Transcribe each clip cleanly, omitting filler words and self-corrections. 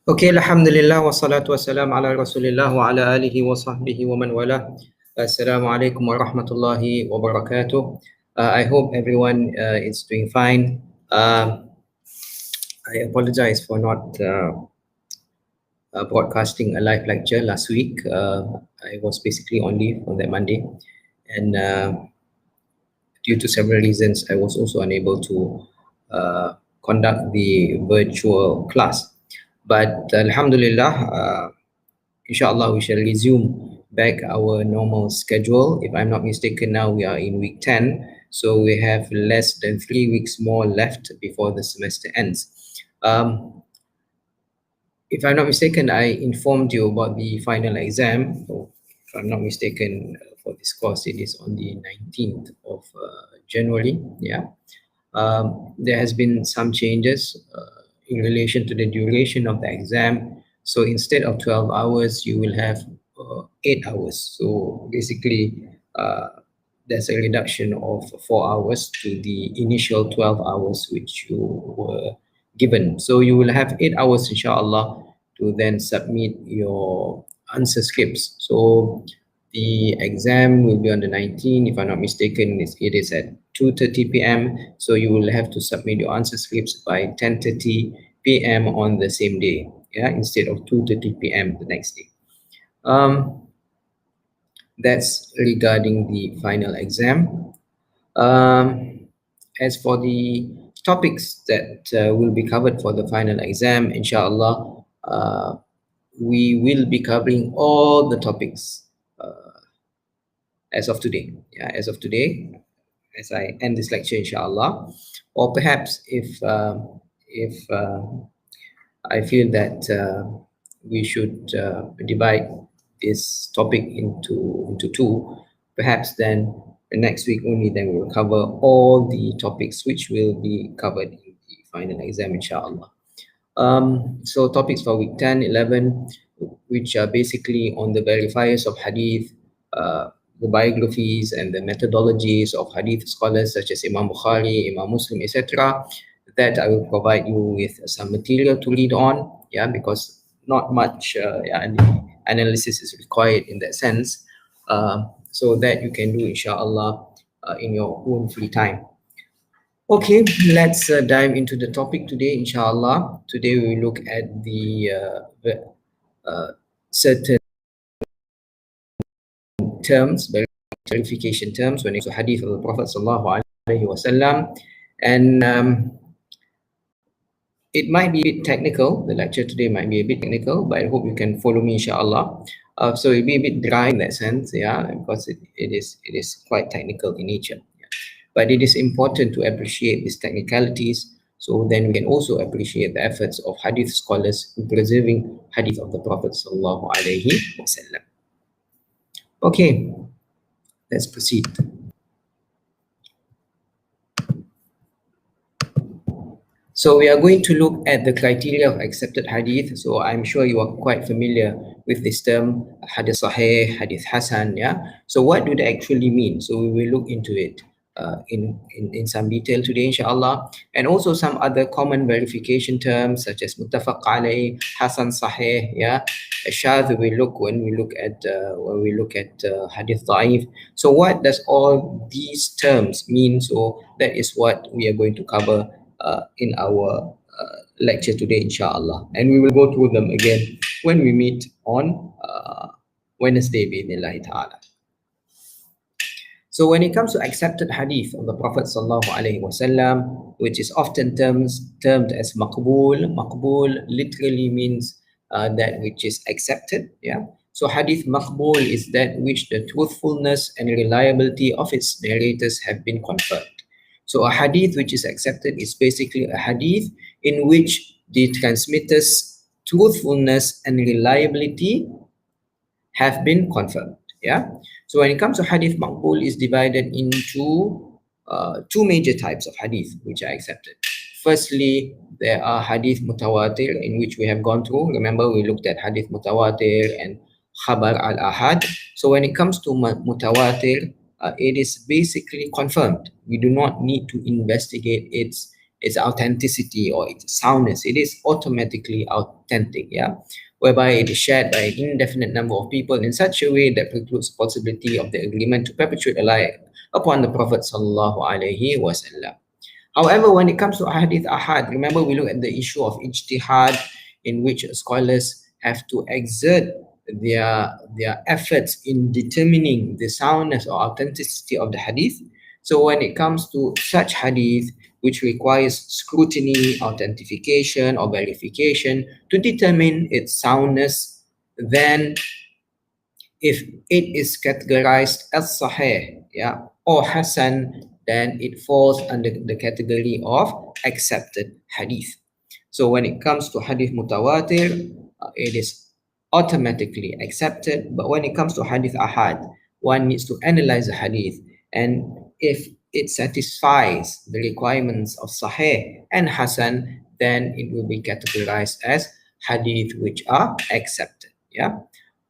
Okay, alhamdulillah wassalatu wassalam ala rasulillah wa ala alihi wa sahbihi wa man wala. Assalamualaikum warahmatullahi wabarakatuh. I hope everyone is doing fine. I apologize for not broadcasting a live lecture last week. I was basically on leave on that Monday, and due to several reasons, I was also unable to conduct the virtual class. But Alhamdulillah, inshallah, we shall resume back our normal schedule. If I'm not mistaken, now we are in week 10, so we have less than 3 weeks more left before the semester ends. If I'm not mistaken, I informed you about the final exam. So if I'm not mistaken, for this course, it is on the 19th of January. Yeah. There has been some changes in relation to the duration of the exam. So instead of 12 hours, you will have 8 hours. So basically, there's a reduction of 4 hours to the initial 12 hours which you were given. So you will have 8 hours, inshallah, to then submit your answer scripts. So the exam will be on the 19th. If I'm not mistaken, it is at 2:30 p.m. So you will have to submit your answer scripts by 10:30 p.m. on the same day, yeah, instead of 2:30 p.m. the next day. That's regarding the final exam. As for the topics that will be covered for the final exam, inshallah, we will be covering all the topics as of today. Yeah, as of today, as I end this lecture, inshallah. Or perhaps if I feel that we should divide this topic into two, perhaps then the next week only, then we will cover all the topics which will be covered in the final exam, inshallah. So topics for week 10, 11, which are basically on the verifiers of hadith, the biographies and the methodologies of hadith scholars such as Imam Bukhari, Imam Muslim, etc. That I will provide you with some material to read on, yeah, because not much analysis is required in that sense, so that you can do, inshallah, in your own free time. Okay, let's dive into the topic today, inshallah. Today we will look at the certain terms, verification terms when it comes to hadith of the Prophet sallallahu alaihi wasallam, and it might be a bit technical. The lecture today might be a bit technical, but I hope you can follow me, inshallah. So it'll be a bit dry in that sense, yeah, because it is quite technical in nature. Yeah. But it is important to appreciate these technicalities, so then we can also appreciate the efforts of hadith scholars in preserving hadith of the Prophet sallallahu alaihi wasallam. Okay, let's proceed. So we are going to look at the criteria of accepted hadith. So I'm sure you are quite familiar with this term, hadith sahih, hadith hasan, yeah. So what do they actually mean? So we will look into it in some detail today, inshallah, and also some other common verification terms such as muttafaq alayh, hasan sahih, yeah. Shadh we look when we look at hadith da'if. So what does all these terms mean? So that is what we are going to cover in our lecture today, inshallah, and we will go through them again when we meet on Wednesday, bi'idhnillahi ta'ala. So when it comes to accepted hadith of the Prophet sallallahu alaihi wasallam, which is often termed as maqbool. Maqbool literally means that which is accepted. Yeah. So hadith maqbool is that which the truthfulness and reliability of its narrators have been confirmed. So a hadith which is accepted is basically a hadith in which the transmitter's truthfulness and reliability have been confirmed. Yeah. So when it comes to hadith maqbool, is divided into two major types of hadith which are accepted. Firstly, there are hadith mutawatir, in which we have gone through. Remember, we looked at hadith mutawatir and khabar al-ahad. So when it comes to mutawatir, it is basically confirmed. We do not need to investigate its its authenticity or its soundness. It is automatically authentic, yeah, whereby it is shared by an indefinite number of people in such a way that precludes the possibility of the agreement to perpetuate a lie upon the Prophet sallallahu alaihi wasallam. However, when it comes to hadith ahad, remember we look at the issue of ijtihad, in which scholars have to exert their efforts in determining the soundness or authenticity of the hadith. So when it comes to such hadith which requires scrutiny, authentication, or verification to determine its soundness, then if it is categorized as sahih, yeah, or hasan, then it falls under the category of accepted hadith. So when it comes to hadith mutawatir, it is automatically accepted. But when it comes to hadith ahad, one needs to analyze the hadith, and if it satisfies the requirements of sahih and hasan, then it will be categorized as hadith which are accepted. Yeah.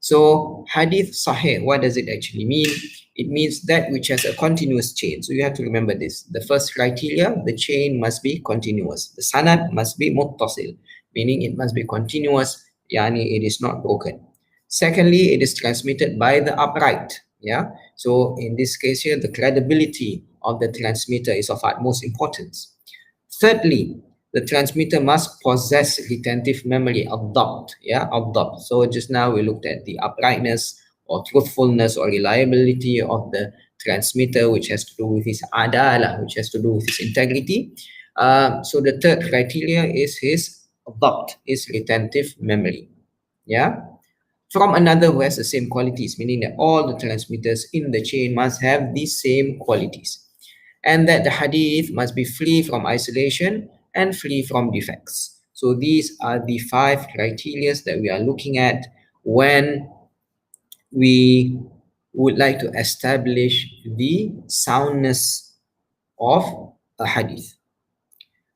So hadith sahih, what does it actually mean? It means that which has a continuous chain. So you have to remember this. The first criteria, the chain must be continuous. The sanad must be muttasil, meaning it must be continuous, yani it is not broken. Secondly, it is transmitted by the upright. Yeah. So in this case here, the credibility of the transmitter is of utmost importance. Thirdly, the transmitter must possess retentive memory, al-dabt, yeah, al-dabt. So just now we looked at the uprightness or truthfulness or reliability of the transmitter, which has to do with his adalah, which has to do with his integrity. So the third criteria is his dabt, his retentive memory, yeah, from another who has the same qualities, meaning that all the transmitters in the chain must have the same qualities, and that the hadith must be free from isolation and free from defects. So these are the 5 criteria that we are looking at when we would like to establish the soundness of a hadith.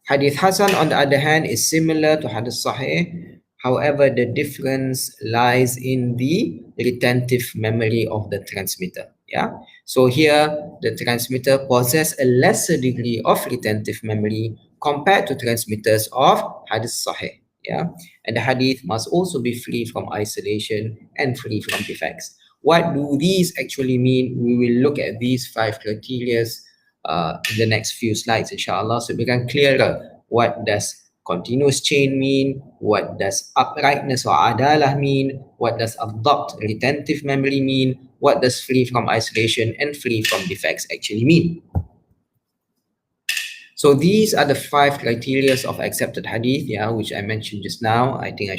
Hadith Hasan, on the other hand, is similar to Hadith Sahih. However, the difference lies in the retentive memory of the transmitter. Yeah. So here, the transmitter possesses a lesser degree of retentive memory compared to transmitters of Hadith Sahih. Yeah. And the hadith must also be free from isolation and free from defects. What do these actually mean? We will look at these 5 criteria in the next few slides, inshallah, so it become clearer. What does continuous chain mean? What does uprightness or adalah mean? What does adopt, retentive memory mean? What does free from isolation and free from defects actually mean? So these are the 5 criteria of accepted hadith, yeah, which I mentioned just now. I think I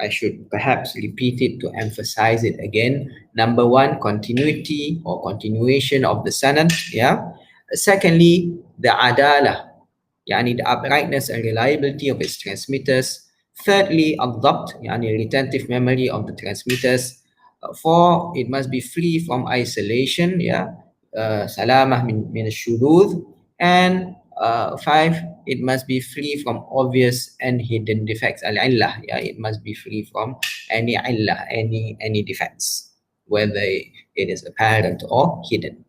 should perhaps repeat it to emphasize it again. Number 1, continuity or continuation of the sanad, yeah. Secondly, the adalah, yani the uprightness and reliability of its transmitters. Thirdly, al-dabt, yani retentive memory of the transmitters. 4, it must be free from isolation, yeah, salamah min al-shudud. And 5, it must be free from obvious and hidden defects. Al-illah, yeah, it must be free from any illah, any defects, whether it is apparent or hidden.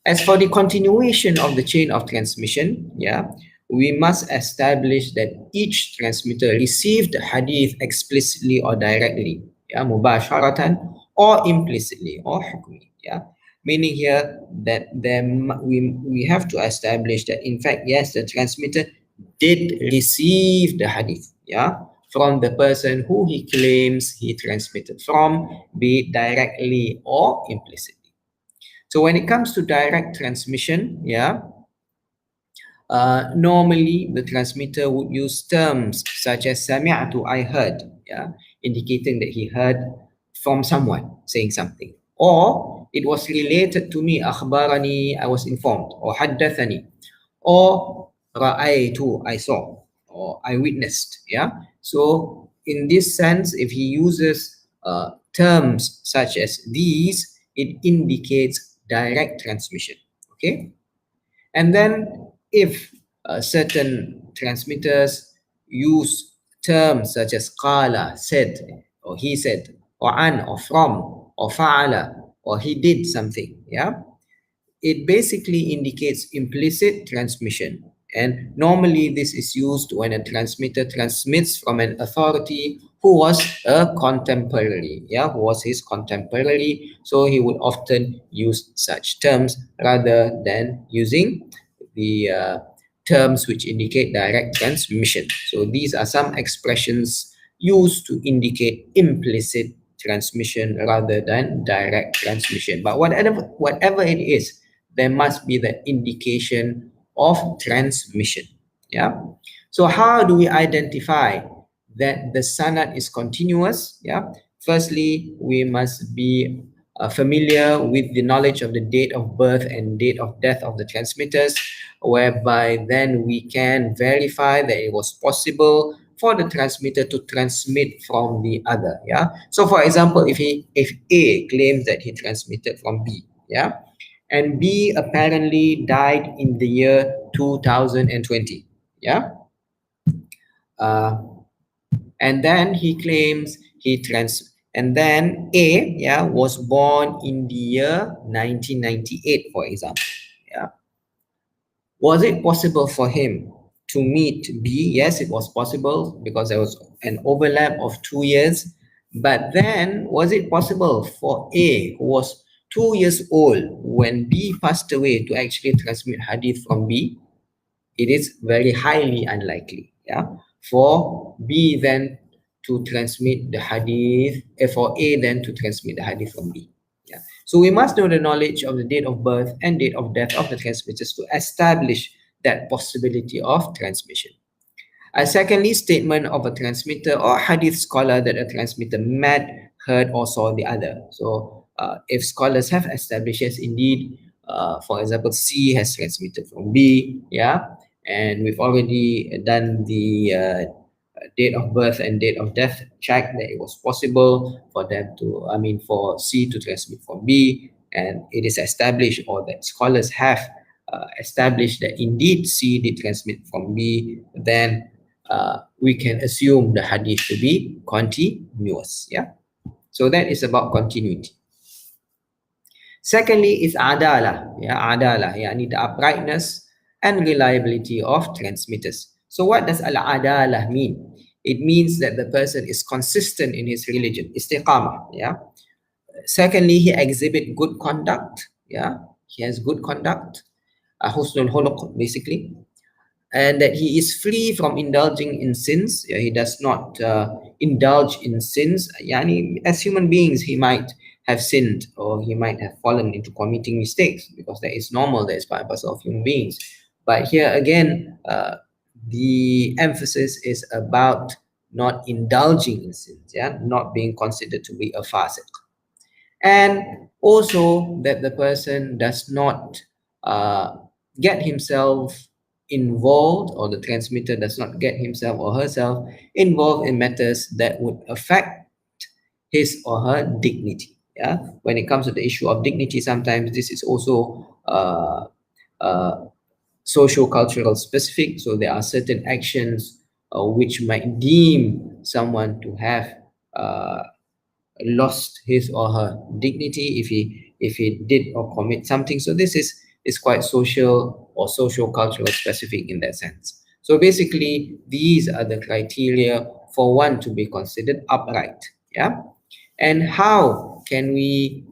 As for the continuation of the chain of transmission, yeah, we must establish that each transmitter received the hadith explicitly or directly, yeah, mubasharatan, or implicitly or hukmi, yeah. Meaning here that we have to establish that in fact, yes, the transmitter did receive the hadith, yeah, from the person who he claims he transmitted from, be it directly or implicitly. So when it comes to direct transmission, yeah, normally the transmitter would use terms such as sami'atu, I heard, yeah, indicating that he heard from someone saying something, or it was related to me, akhbarani, I was informed, or haddathani, or ra'aytu, I saw, or I witnessed, yeah. So in this sense, if he uses terms such as these, it indicates direct transmission, okay. And then if certain transmitters use terms such as qala, said, or he said, or an, or from, or fa'ala, or he did something, yeah, it basically indicates implicit transmission. And normally this is used when a transmitter transmits from an authority who was a contemporary, yeah, who was his contemporary. So he would often use such terms rather than using the terms which indicate direct transmission. So these are some expressions used to indicate implicit transmission rather than direct transmission. But whatever it is, there must be the indication of transmission. Yeah. So how do we identify that the sanad is continuous? Yeah. Firstly, we must be familiar with the knowledge of the date of birth and date of death of the transmitters, whereby then we can verify that it was possible for the transmitter to transmit from the other. Yeah. So for example, if A claims that he transmitted from B, yeah, and B apparently died in the year 2020. Yeah. Uh, and then he claims and then A, yeah, was born in the year 1998, for example. Yeah. Was it possible for him to meet B? Yes, it was possible because there was an overlap of 2 years. But then, was it possible for A, who was 2 years old when B passed away, to actually transmit hadith from B? It is very highly unlikely. Yeah, for B then to transmit the hadith, for A then to transmit the hadith from B. Yeah. So we must know the knowledge of the date of birth and date of death of the transmitters to establish that possibility of transmission. Secondly, statement of a transmitter or hadith scholar that a transmitter met, heard, or saw the other. So, if scholars have established, yes, indeed, for example, C has transmitted from B, yeah, and we've already done the date of birth and date of death check that it was possible for them to, I mean, for C to transmit from B, and it is established, or that scholars have established that indeed C did transmit from B, then we can assume the hadith to be continuous. Yeah. So that is about continuity. Secondly is adalah. Yeah, adalah. Yani the uprightness and reliability of transmitters. So what does al-adalah mean? It means that the person is consistent in his religion, istiqamah. Yeah. Secondly, he exhibit good conduct. Yeah, he has good conduct, husnul khuluq, basically, and that he is free from indulging in sins. Yeah, he does not indulge in sins. Yani, as human beings, he might have sinned, or he might have fallen into committing mistakes, because that is normal, that is part and parcel of human beings. But here again, the emphasis is about not indulging in sins, yeah, not being considered to be a fasiq. And also that the person does not get himself involved, or the transmitter does not get himself or herself involved in matters that would affect his or her dignity. Yeah, when it comes to the issue of dignity, sometimes this is also uh, socio-cultural specific. So there are certain actions which might deem someone to have lost his or her dignity if he did or commit something. So this is quite social or socio-cultural specific in that sense. So basically, these are the criteria for one to be considered upright. Yeah. And how can we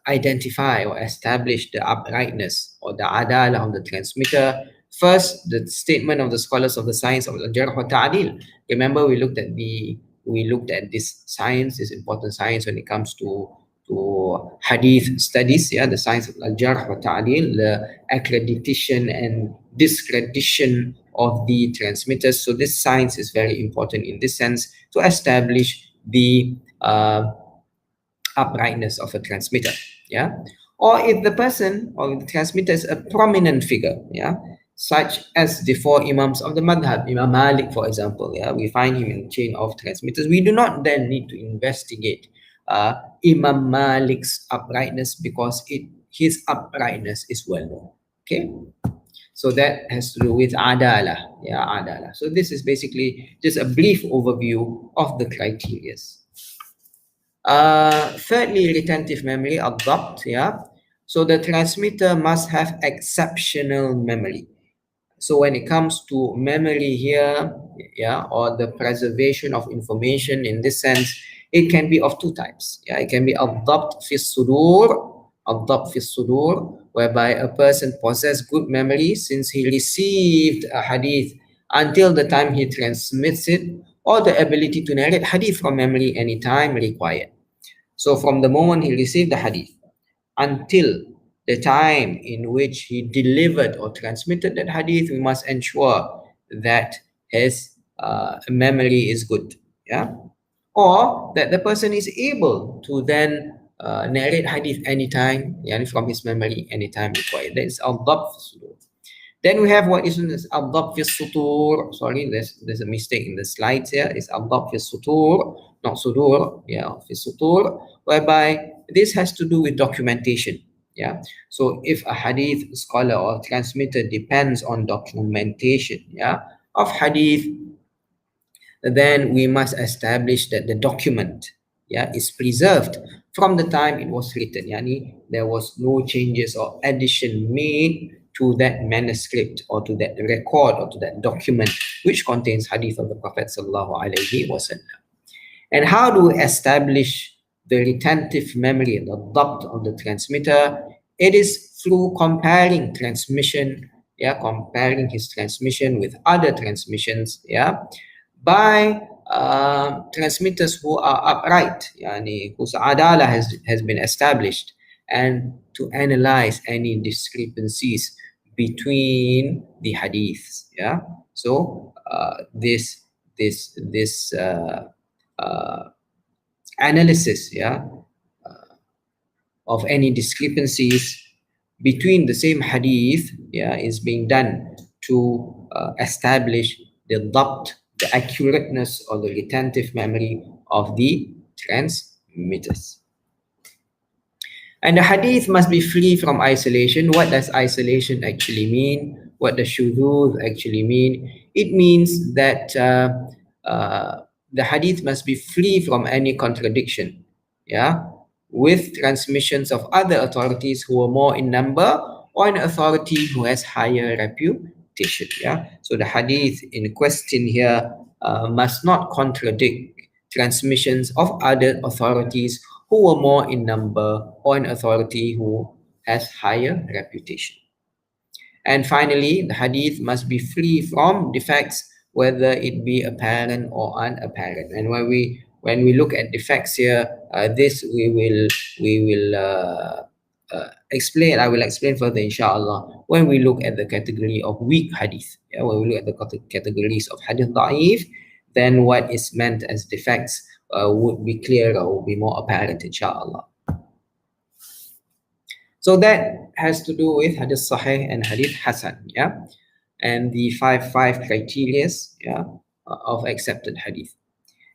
identify or establish the uprightness or the adalah of the transmitter? First, the statement of the scholars of the science of al-jarh wa ta'dil. Remember, we looked at this science, this important science, when it comes to hadith studies. Yeah, the science of al-jarh wa ta'dil, the accreditation and discreditation of the transmitters. So this science is very important in this sense to establish the uprightness of a transmitter. Yeah. Or if the person or the transmitter is a prominent figure, yeah, such as the four imams of the madhab, Imam Malik, for example, yeah, we find him in the chain of transmitters. We do not then need to investigate Imam Malik's uprightness, because his uprightness is well known. Okay. So that has to do with adalah. Yeah, adalah. So this is basically just a brief overview of the criteria. Thirdly, retentive memory, al-dhabt. Yeah. So the transmitter must have exceptional memory. So when it comes to memory here, yeah, or the preservation of information in this sense, it can be of two types. Yeah, it can be al-dabt fi sudur, al-dabt fi sudur, whereby a person possesses good memory since he received a hadith until the time he transmits it, or the ability to narrate hadith from memory anytime required. So from the moment he received the hadith until the time in which he delivered or transmitted that hadith, we must ensure that his memory is good. Yeah, or that the person is able to then narrate hadith anytime, yani from his memory anytime required. That is al-dabt. Then we have what is known as al-dabt fi sutur. Sorry, there's a mistake in the slides here. It's al-dabt fi sutur, not sudur. Yeah, fi sutur, whereby this has to do with documentation. Yeah. So if a hadith scholar or transmitter depends on documentation, yeah, of hadith, then we must establish that the document, yeah, is preserved from the time it was written. Yani there was no changes or addition made to that manuscript or to that record or to that document which contains hadith of the Prophet sallallahu alaihi wasallam. And how do we establish the retentive memory and the dabt of the transmitter? It is through comparing transmission, yeah, comparing his transmission with other transmissions, yeah, by transmitters who are upright, yani whose adala has been established, and to analyze any discrepancies between the hadiths. Yeah, so this uh, analysis, yeah, of any discrepancies between the same hadith, yeah, is being done to establish the dabt, the accurateness or the retentive memory of the transmitters. And the hadith must be free from isolation. What does isolation actually mean? What does shudud actually mean? It means that the hadith must be free from any contradiction, yeah, with transmissions of other authorities who are more in number, or an authority who has higher reputation. Yeah, so the hadith in question here must not contradict transmissions of other authorities who were more in number, or an authority who has higher reputation. And finally, the hadith must be free from defects, whether it be apparent or unapparent. And when we look at defects here, this we will explain. I will explain further, inshallah, when we look at the category of weak hadith. Yeah, when we look at the categories of hadith da'if, then what is meant as defects would be clearer, would be more apparent, inshallah. So that has to do with hadith sahih and hadith hasan, yeah, and the five criteria, yeah, of accepted hadith.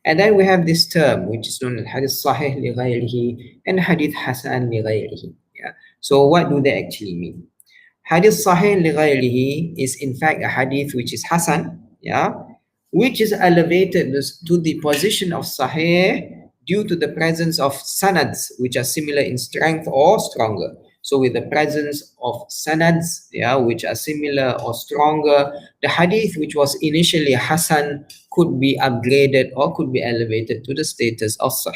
And then we have this term which is known as hadith sahih li ghayrihi and hadith hasan li ghayrihi. Yeah. So what do they actually mean? Hadith sahih li ghayrihi is in fact a hadith which is hasan, yeah, which is elevated to the position of sahih due to the presence of sanads which are similar in strength or stronger. So with the presence of sanads, yeah, which are similar or stronger, the hadith which was initially hasan could be upgraded or could be elevated to the status of sahih.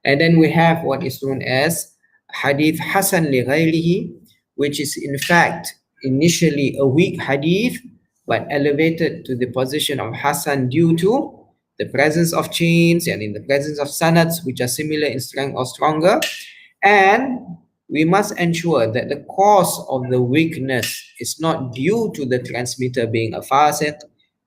And then we have what is known as hadith hasan li ghayrihi, which is in fact initially a weak hadith but elevated to the position of hasan due to the presence of chains and in the presence of sanads which are similar in strength or stronger. And we must ensure that the cause of the weakness is not due to the transmitter being a fasiq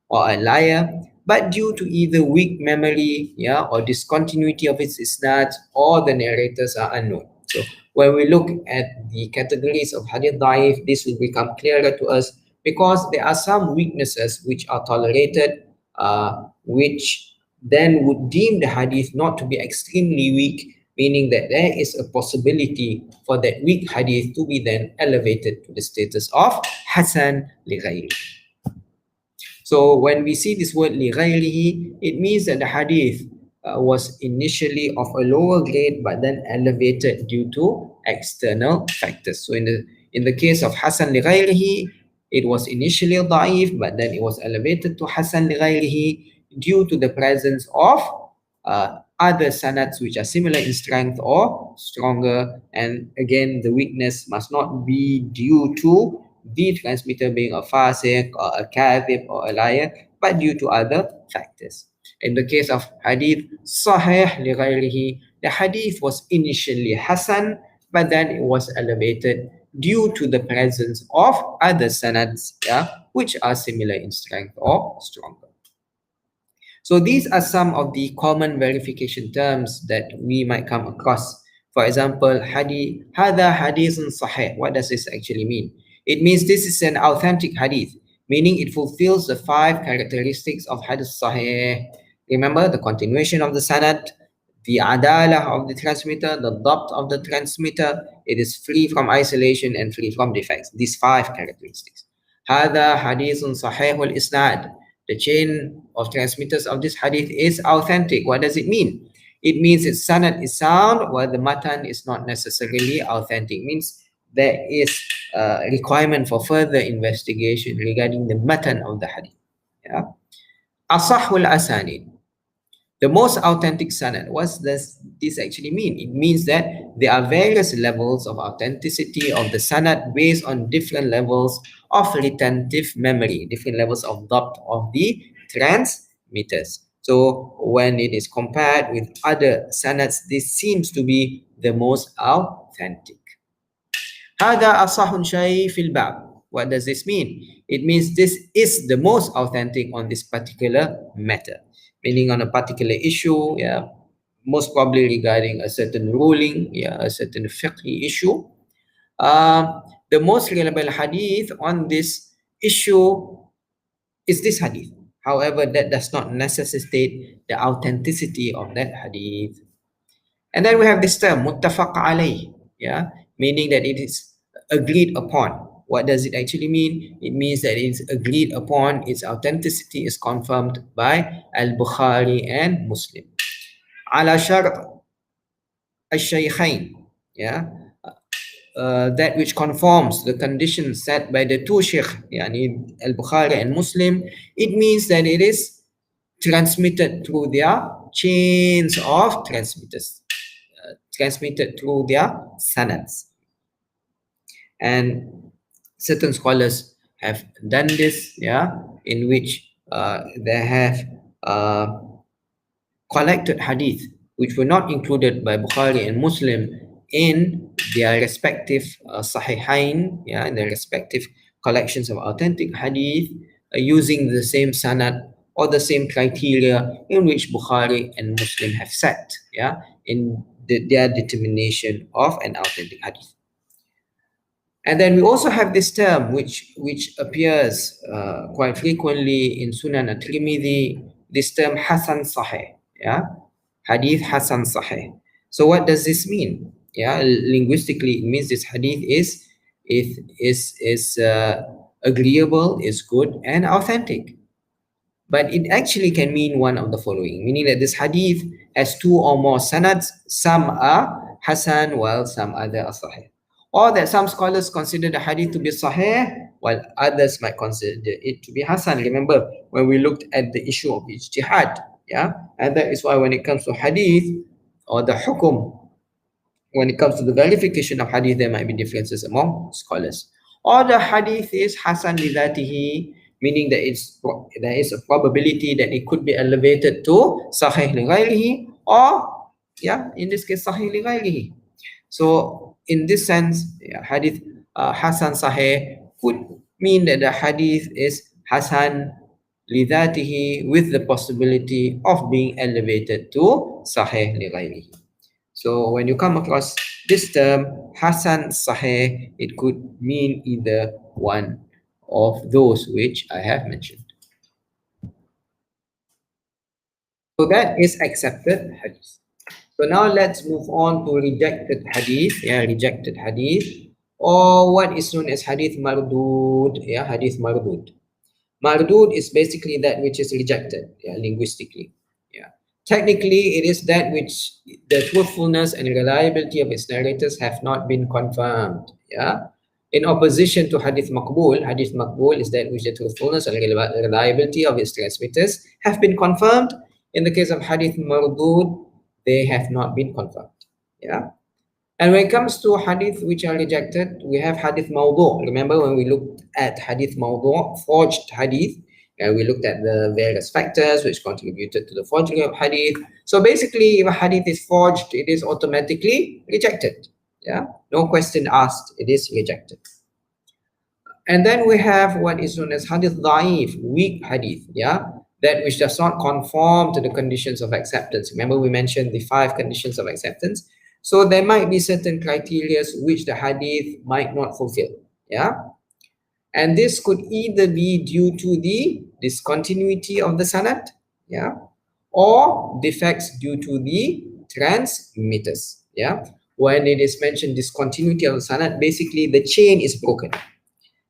or a liar, but due to either weak memory, yeah, or discontinuity of its isnad, or the narrators are unknown. So when we look at the categories of hadith da'if, this will become clearer to us, because there are some weaknesses which are tolerated, which then would deem the hadith not to be extremely weak, meaning that there is a possibility for that weak hadith to be then elevated to the status of hasan li ghayrihi. So when we see this word li ghayrihi, it means that the hadith was initially of a lower grade but then elevated due to external factors. So in the case of Hasan li ghayrihi, it was initially da'if, but then it was elevated to Hasan li ghayrihi due to the presence of other sanads which are similar in strength or stronger. And again, the weakness must not be due to the transmitter being a fasiq or a kadhib or a liar, but due to other factors. In the case of hadith sahih li ghayrihi, the hadith was initially hasan, but then it was elevated due to the presence of other sanads, which are similar in strength or stronger. So these are some of the common verification terms that we might come across. For example, hadith, hadha hadithun sahih. What does this actually mean? It means this is an authentic hadith, meaning it fulfills the 5 characteristics of hadith sahih. Remember the continuation of the sanad, the adalah of the transmitter, the dabt of the transmitter. It is free from isolation and free from defects. These 5 characteristics. Hadha hadithun sahihul isnad. The chain of transmitters of this hadith is authentic. What does it mean? It means its sanad is sound, while the matan is not necessarily authentic. It means there is a requirement for further investigation regarding the matan of the hadith. Asahul asanid. The most authentic sanad. What does this actually mean? It means that there are various levels of authenticity of the sanad based on different levels of retentive memory, different levels of dabt of the transmitters. So when it is compared with other sanads, this seems to be the most authentic. هذا أصح شيء في الباب. What does this mean? It means this is the most authentic on this particular matter, meaning on a particular issue, most probably regarding a certain ruling, a certain fiqhi issue. The most reliable hadith on this issue is this hadith. However, that does not necessitate the authenticity of that hadith. And then we have this term, muttafaq alayh, meaning that it is agreed upon. What does it actually mean? It means that it is agreed upon, its authenticity is confirmed by al-Bukhari and Muslim. Ala shart al-shaykhain, that which conforms the conditions set by the two shaykh, yani al-Bukhari and Muslim. It means that it is transmitted through their chains of transmitters, transmitted through their sanads. And certain scholars have done this, in which they have collected hadith which were not included by Bukhari and Muslim in their respective sahihain, in their respective collections of authentic hadith, using the same sanad or the same criteria in which Bukhari and Muslim have set, in their determination of an authentic hadith. And then we also have this term which appears quite frequently in Sunan at-Tirmidhi, this term Hasan Sahih, Hadith Hasan Sahih. So what does this mean? Linguistically, it means this hadith is agreeable, is good and authentic. But it actually can mean one of the following, meaning that this hadith has 2 or more sanads. Some are Hasan while some other are Sahih. Or that some scholars consider the hadith to be sahih, while others might consider it to be hasan. Remember when we looked at the issue of ijtihad, and that is why when it comes to hadith or the hukum, when it comes to the verification of hadith, there might be differences among scholars. Or the hadith is hasan li dhatihi, meaning that there is a probability that it could be elevated to sahih li ghayrihi, or in this case sahih li ghayrihi. So in this sense, hadith Hasan Sahih could mean that the hadith is Hasan li dhatihi, with the possibility of being elevated to Sahih li ghayrihi. So when you come across this term Hasan Sahih, it could mean either one of those which I have mentioned. So that is accepted hadith. So now let's move on to rejected hadith, rejected hadith, or what is known as hadith mardud, hadith mardud. Mardud is basically that which is rejected, linguistically. Technically, it is that which the truthfulness and reliability of its narrators have not been confirmed. Yeah. In opposition to hadith maqbul is that which the truthfulness and reliability of its transmitters have been confirmed. In the case of hadith mardud, they have not been confirmed. Yeah. And when it comes to hadith which are rejected, we have hadith mawdu'. Remember when we looked at hadith mawdu', forged hadith, and we looked at the various factors which contributed to the forgery of hadith. So basically, if a hadith is forged, it is automatically rejected. Yeah, no question asked, it is rejected. And then we have what is known as hadith da'if, weak hadith. Yeah, that which does not conform to the conditions of acceptance. Remember we mentioned the 5 conditions of acceptance. So there might be certain criteria which the hadith might not fulfill. Yeah. And this could either be due to the discontinuity of the sanad, yeah, or defects due to the transmitters. Yeah. When it is mentioned discontinuity of the sanad, basically the chain is broken.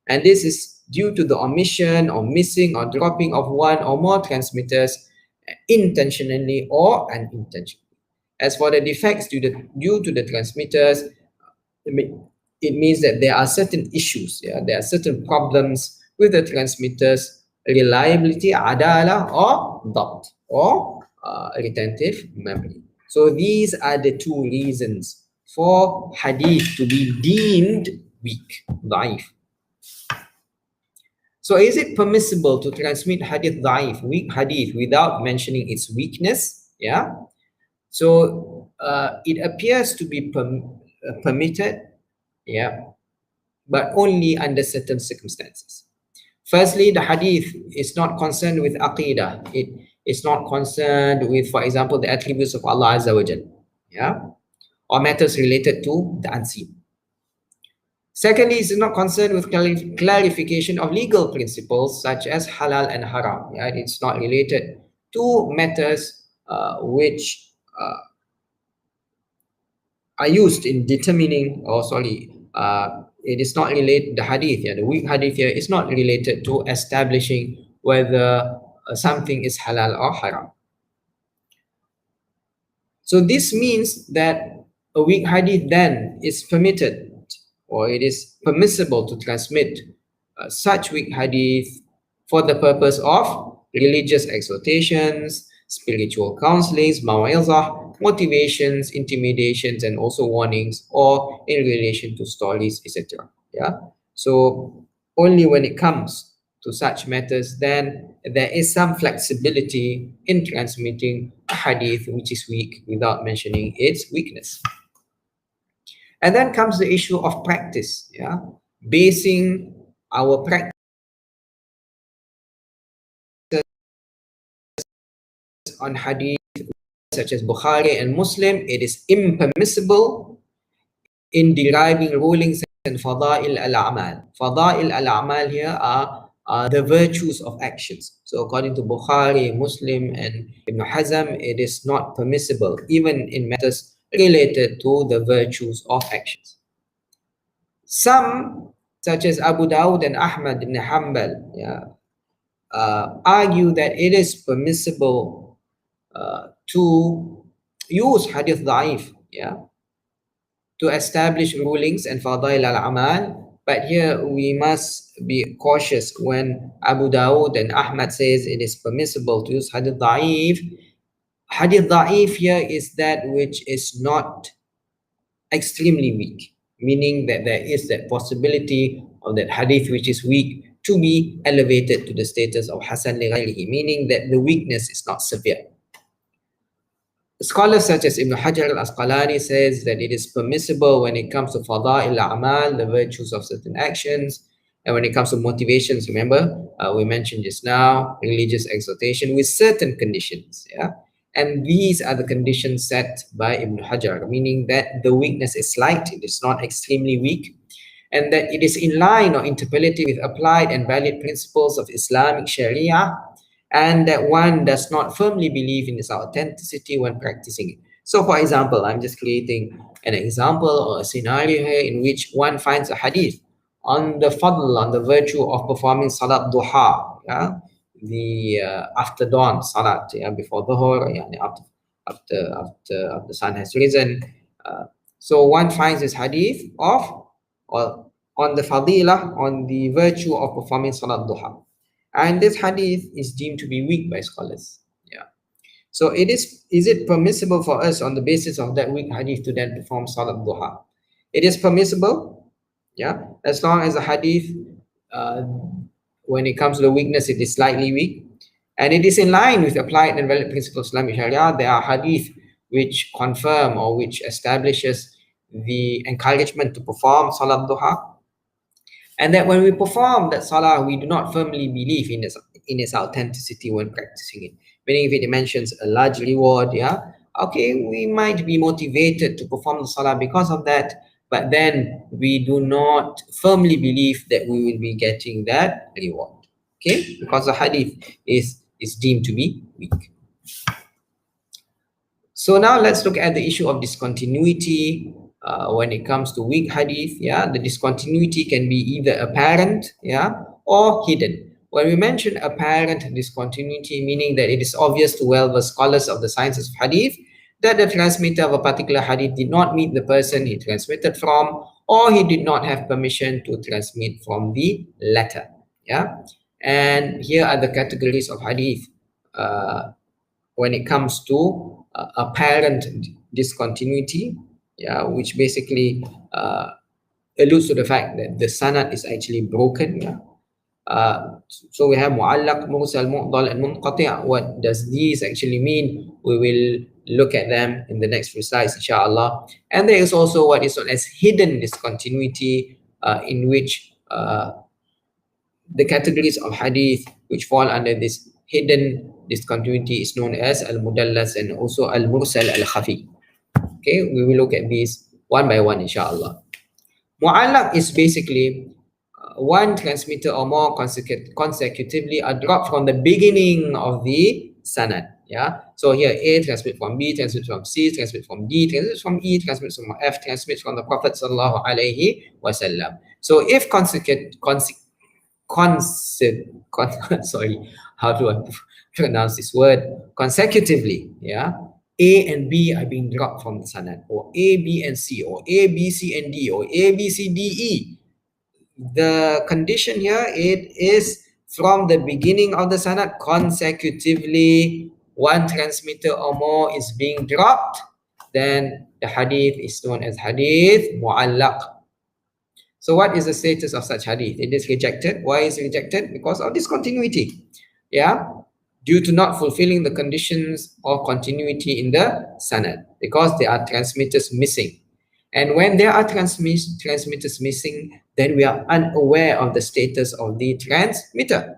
And this is due to the omission or missing or dropping of one or more transmitters intentionally or unintentionally. As for the defects due to the transmitters, it means that there are certain issues, yeah, there are certain problems with the transmitters' reliability, adala, or dabt, or retentive memory. So these are the 2 reasons for hadith to be deemed weak, da'if. So is it permissible to transmit hadith da'if, weak hadith, without mentioning its weakness? Yeah. So it appears to be permitted, yeah, but only under certain circumstances. Firstly, the hadith is not concerned with aqidah. It is not concerned with, for example, the attributes of Allah Azza wa Jal, yeah, or matters related to the unseen. Secondly, it is not concerned with clarification of legal principles such as halal and haram. Yeah, it's not related to matters which are used in determining, it is not related, the hadith, yeah, the weak hadith here is not related to establishing whether something is halal or haram. So this means that a weak hadith then is permitted, or it is permissible to transmit such weak hadith for the purpose of religious exhortations, spiritual counselings, maw'izah, motivations, intimidations, and also warnings, or in relation to stories, etc. Yeah. So only when it comes to such matters, then there is some flexibility in transmitting a hadith which is weak without mentioning its weakness. And then comes the issue of practice, yeah, basing our practice on hadith such as Bukhari and Muslim. It is impermissible in deriving rulings and fada'il al-a'mal. Fada'il al-a'mal here are the virtues of actions. So according to Bukhari, Muslim, and Ibn Hazm, it is not permissible even in matters related to the virtues of actions. Some, such as Abu Dawud and Ahmad ibn Hanbal, yeah, argue that it is permissible to use hadith da'if, yeah, to establish rulings and fadail al-amal. But here we must be cautious when Abu Dawud and Ahmad says it is permissible to use hadith da'if. Hadith da'if here is that which is not extremely weak, meaning that there is that possibility of that hadith which is weak to be elevated to the status of Hasan li ghayrihi, meaning that the weakness is not severe. Scholars such as Ibn Hajar al-Asqalani says that it is permissible when it comes to fada'il a'mal, the virtues of certain actions, and when it comes to motivations, remember, we mentioned just now, religious exhortation with certain conditions, yeah? And these are the conditions set by Ibn Hajar, meaning that the weakness is slight, it is not extremely weak, and that it is in line or interpellative with applied and valid principles of Islamic Sharia, and that one does not firmly believe in its authenticity when practicing it. So for example, I'm just creating an example or a scenario here in which one finds a hadith on the fadl, on the virtue of performing salat duha, yeah, the after dawn salat, before dhuhr, after the sun has risen. So one finds this hadith of, or on the fadilah, on the virtue of performing salat duha, and this hadith is deemed to be weak by scholars. So is it permissible for us on the basis of that weak hadith to then perform salat duha? It is permissible, as long as the hadith, uh, when it comes to the weakness, it is slightly weak, and it is in line with applied and valid principles of Islamic Sharia. There are hadith which confirm or which establishes the encouragement to perform salat duha, and that when we perform that salah, we do not firmly believe in its authenticity when practicing it. Meaning, if it mentions a large reward, okay, we might be motivated to perform the salah because of that, but then we do not firmly believe that we will be getting that reward. Okay, because the hadith is deemed to be weak. So now let's look at the issue of discontinuity. When it comes to weak hadith, the discontinuity can be either apparent, or hidden. When we mention apparent discontinuity, meaning that it is obvious to well-versed scholars of the sciences of hadith that the transmitter of a particular hadith did not meet the person he transmitted from, or he did not have permission to transmit from the latter. And here are the categories of hadith when it comes to apparent discontinuity, which basically alludes to the fact that the sanad is actually broken. So we have mu'allaq, mursal, mu'dal, and munqati'. What does these actually mean? We will look at them in the next few slides, inshallah. And there is also what is known as hidden discontinuity, in which the categories of hadith which fall under this hidden discontinuity is known as al-mudallisin and also al-mursal al-khafi. Okay, we will look at these one by one, inshallah. Mu'allaq is basically one transmitter or more consecutively are dropped from the beginning of the sanad. So here A transmits from B, transmits from C, transmits from D, transmits from E, transmits from F, transmits from the Prophet sallallahu alaihi wasallam. So if sorry, how do I pronounce this word? Consecutively, A and B are being dropped from the sanad, or A, B, and C, or A, B, C, and D, or A, B, C, D, E. The condition here, it is from the beginning of the sanad consecutively, one transmitter or more is being dropped, then the hadith is known as hadith mu'allaq. So what is the status of such hadith? It is rejected. Why is it rejected? Because of discontinuity. Due to not fulfilling the conditions of continuity in the sanad, because there are transmitters missing. And when there are transmitters missing, then we are unaware of the status of the transmitter.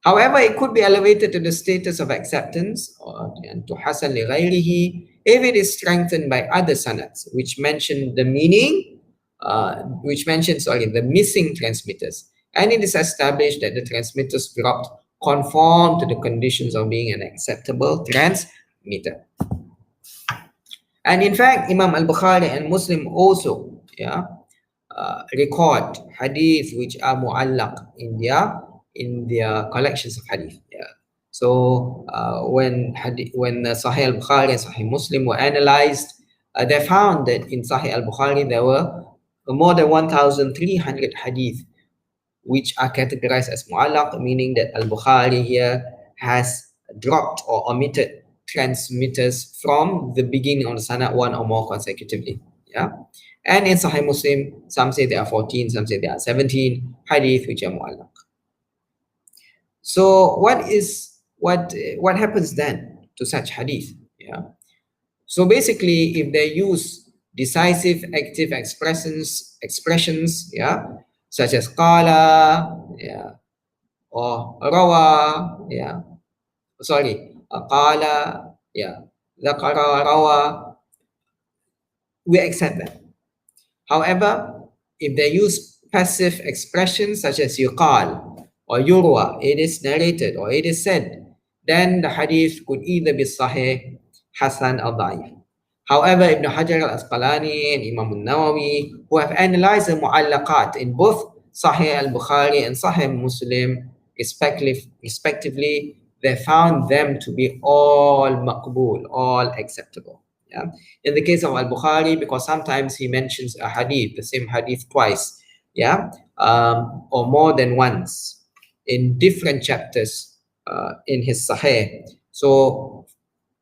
However, it could be elevated to the status of acceptance, or to hasan li ghayrihi, if it is strengthened by other sanads, which mention the meaning, the missing transmitters, and it is established that the transmitters dropped conform to the conditions of being an acceptable transmitter. And in fact, Imam al-Bukhari and Muslim also record hadith which are mu'allaq in their collections of hadith. So when Sahih al-Bukhari and Sahih Muslim were analyzed, they found that in Sahih al-Bukhari there were more than 1,300 hadith which are categorized as mu'allaq, meaning that al-Bukhari here has dropped or omitted transmitters from the beginning of the sanad one or more consecutively. And in Sahih Muslim, some say there are 14, some say there are 17 hadith which are mu'allaq. So what happens then to such hadith? So basically, if they use decisive active expressions, such as qala, or rawa, qala, dhakara, rawa, we accept that. However, if they use passive expressions such as yuqal or yurwa, it is narrated or it is said, then the hadith could either be sahih, hasan, or da'if. However, Ibn Hajar al-Asqalani and Imam al-Nawawi, who have analyzed the mu'allaqat in both Sahih al-Bukhari and Sahih Muslim, respectively, they found them to be all maqbool, all acceptable. Yeah. In the case of al-Bukhari, because sometimes he mentions a hadith, the same hadith twice, yeah, or more than once in different chapters in his Sahih. So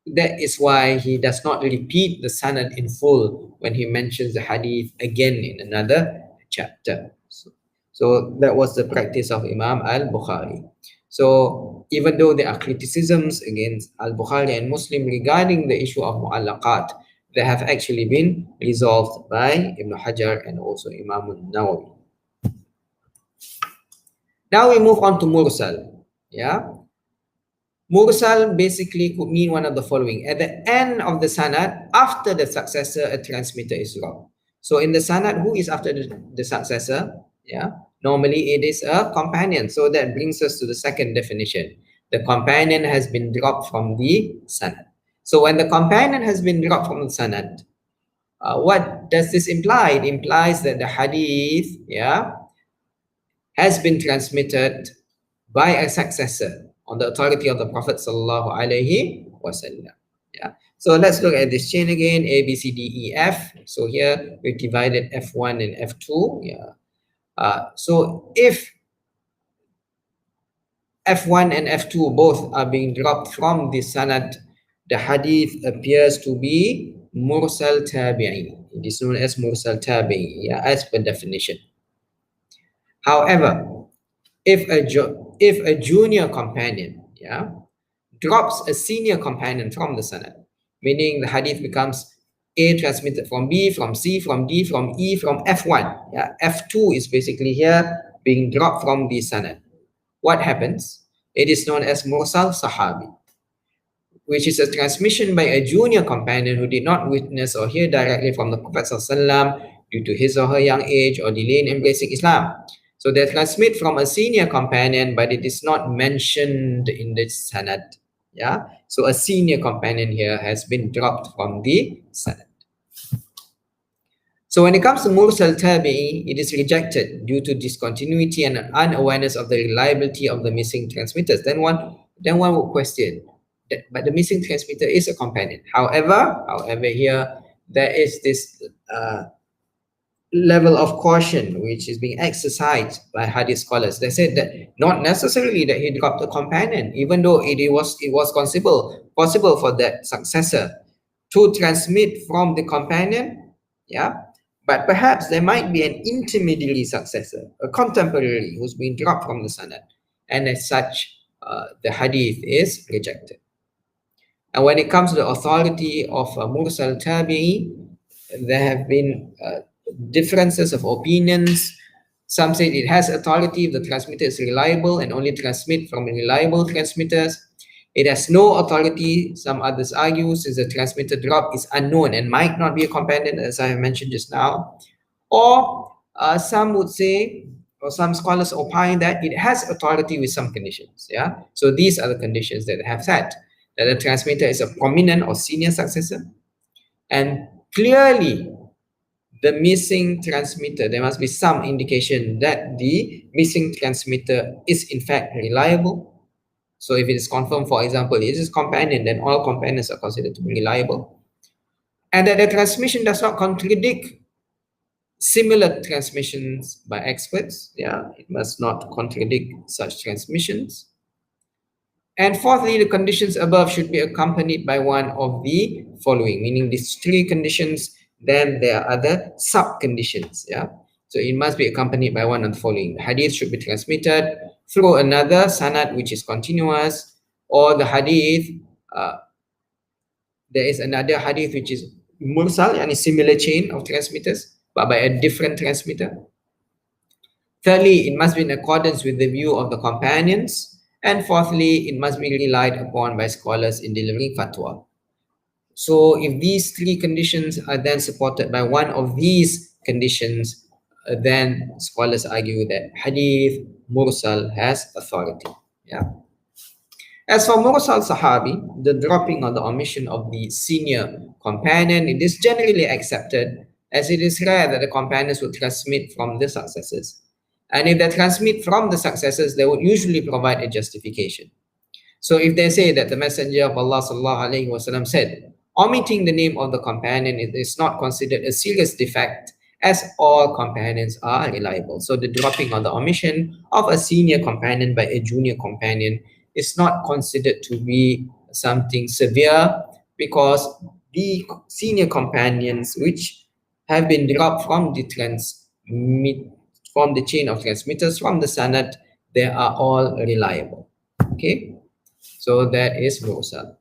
that is why he does not repeat the sanad in full when he mentions the hadith again in another chapter. So that was the practice of Imam al-Bukhari. So even though there are criticisms against al-Bukhari and Muslim regarding the issue of mu'allaqat, they have actually been resolved by Ibn Hajar and also Imam al-Nawawi. Now we move on to mursal. Yeah. Mursal basically could mean one of the following. At the end of the sanad, after the successor, a transmitter is dropped. So in the sanad, who is after the successor? Yeah, normally it is a companion. So that brings us to the second definition. The companion has been dropped from the sanad. So when the companion has been dropped from the sanad, what does this imply? It implies that the hadith, yeah, has been transmitted by a successor on the authority of the Prophet sallallahu alaihi wasallam. Yeah. So let's look at this chain again. A, B, C, D, E, F. So here we've divided F1 and F2. Yeah. So if F1 and F2 both are being dropped from the sanad, the hadith appears to be mursal tabi'i. It is known as mursal tabi'i, yeah, as per definition. However, if a junior companion, yeah, drops a senior companion from the sanad, meaning the hadith becomes A transmitted from B, from C, from D, from E, from F1. Yeah, F2 is basically here being dropped from the sanad. What happens? It is known as mursal sahabi, which is a transmission by a junior companion who did not witness or hear directly from the Prophet ﷺ due to his or her young age or delay in embracing Islam. So they transmit from a senior companion, but it is not mentioned in the sanad. Yeah. So a senior companion here has been dropped from the sanad. So when it comes to mursal tabi'i, it is rejected due to discontinuity and unawareness of the reliability of the missing transmitters. Then one would question that, but the missing transmitter is a companion. However, here there is this level of caution which is being exercised by hadith scholars. They said that not necessarily that he dropped a companion, even though it was possible for that successor to transmit from the companion, yeah, but perhaps there might be an intermediary successor, a contemporary who's been dropped from the sanad, and as such the hadith is rejected. And when it comes to the authority of mursal tabi'i, there have been differences of opinions. Some say it has authority if the transmitter is reliable and only transmit from reliable transmitters. It has no authority, some others argue, since the transmitter drop is unknown and might not be a companion, as I have mentioned just now. Or some would say, or some scholars opine that it has authority with some conditions. Yeah. So these are the conditions that they have set: that the transmitter is a prominent or senior successor, and clearly the missing transmitter, there must be some indication that the missing transmitter is in fact reliable. So if it is confirmed, for example, it is companion, then all companions are considered to be reliable. And that the transmission does not contradict similar transmissions by experts. Yeah, it must not contradict such transmissions. And fourthly, the conditions above should be accompanied by one of the following, meaning these three conditions. Then there are other sub-conditions. Yeah. So it must be accompanied by one of the following. The hadith should be transmitted through another sanad which is continuous, or the hadith, there is another hadith which is mursal, and a similar chain of transmitters, but by a different transmitter. Thirdly, it must be in accordance with the view of the companions. And fourthly, it must be relied upon by scholars in delivering fatwa. So if these three conditions are then supported by one of these conditions, then scholars argue that hadith mursal has authority. Yeah. As for mursal sahabi, the dropping or the omission of the senior companion, it is generally accepted, as it is rare that the companions would transmit from the successors. And if they transmit from the successors, they would usually provide a justification. So if they say that the Messenger of Allah sallallahu alaihi wasallam said, omitting the name of the companion is not considered a serious defect, as all companions are reliable. So the dropping or the omission of a senior companion by a junior companion is not considered to be something severe, because the senior companions which have been dropped from the from the chain of transmitters, from the sanad, they are all reliable. Okay, so that is mursal.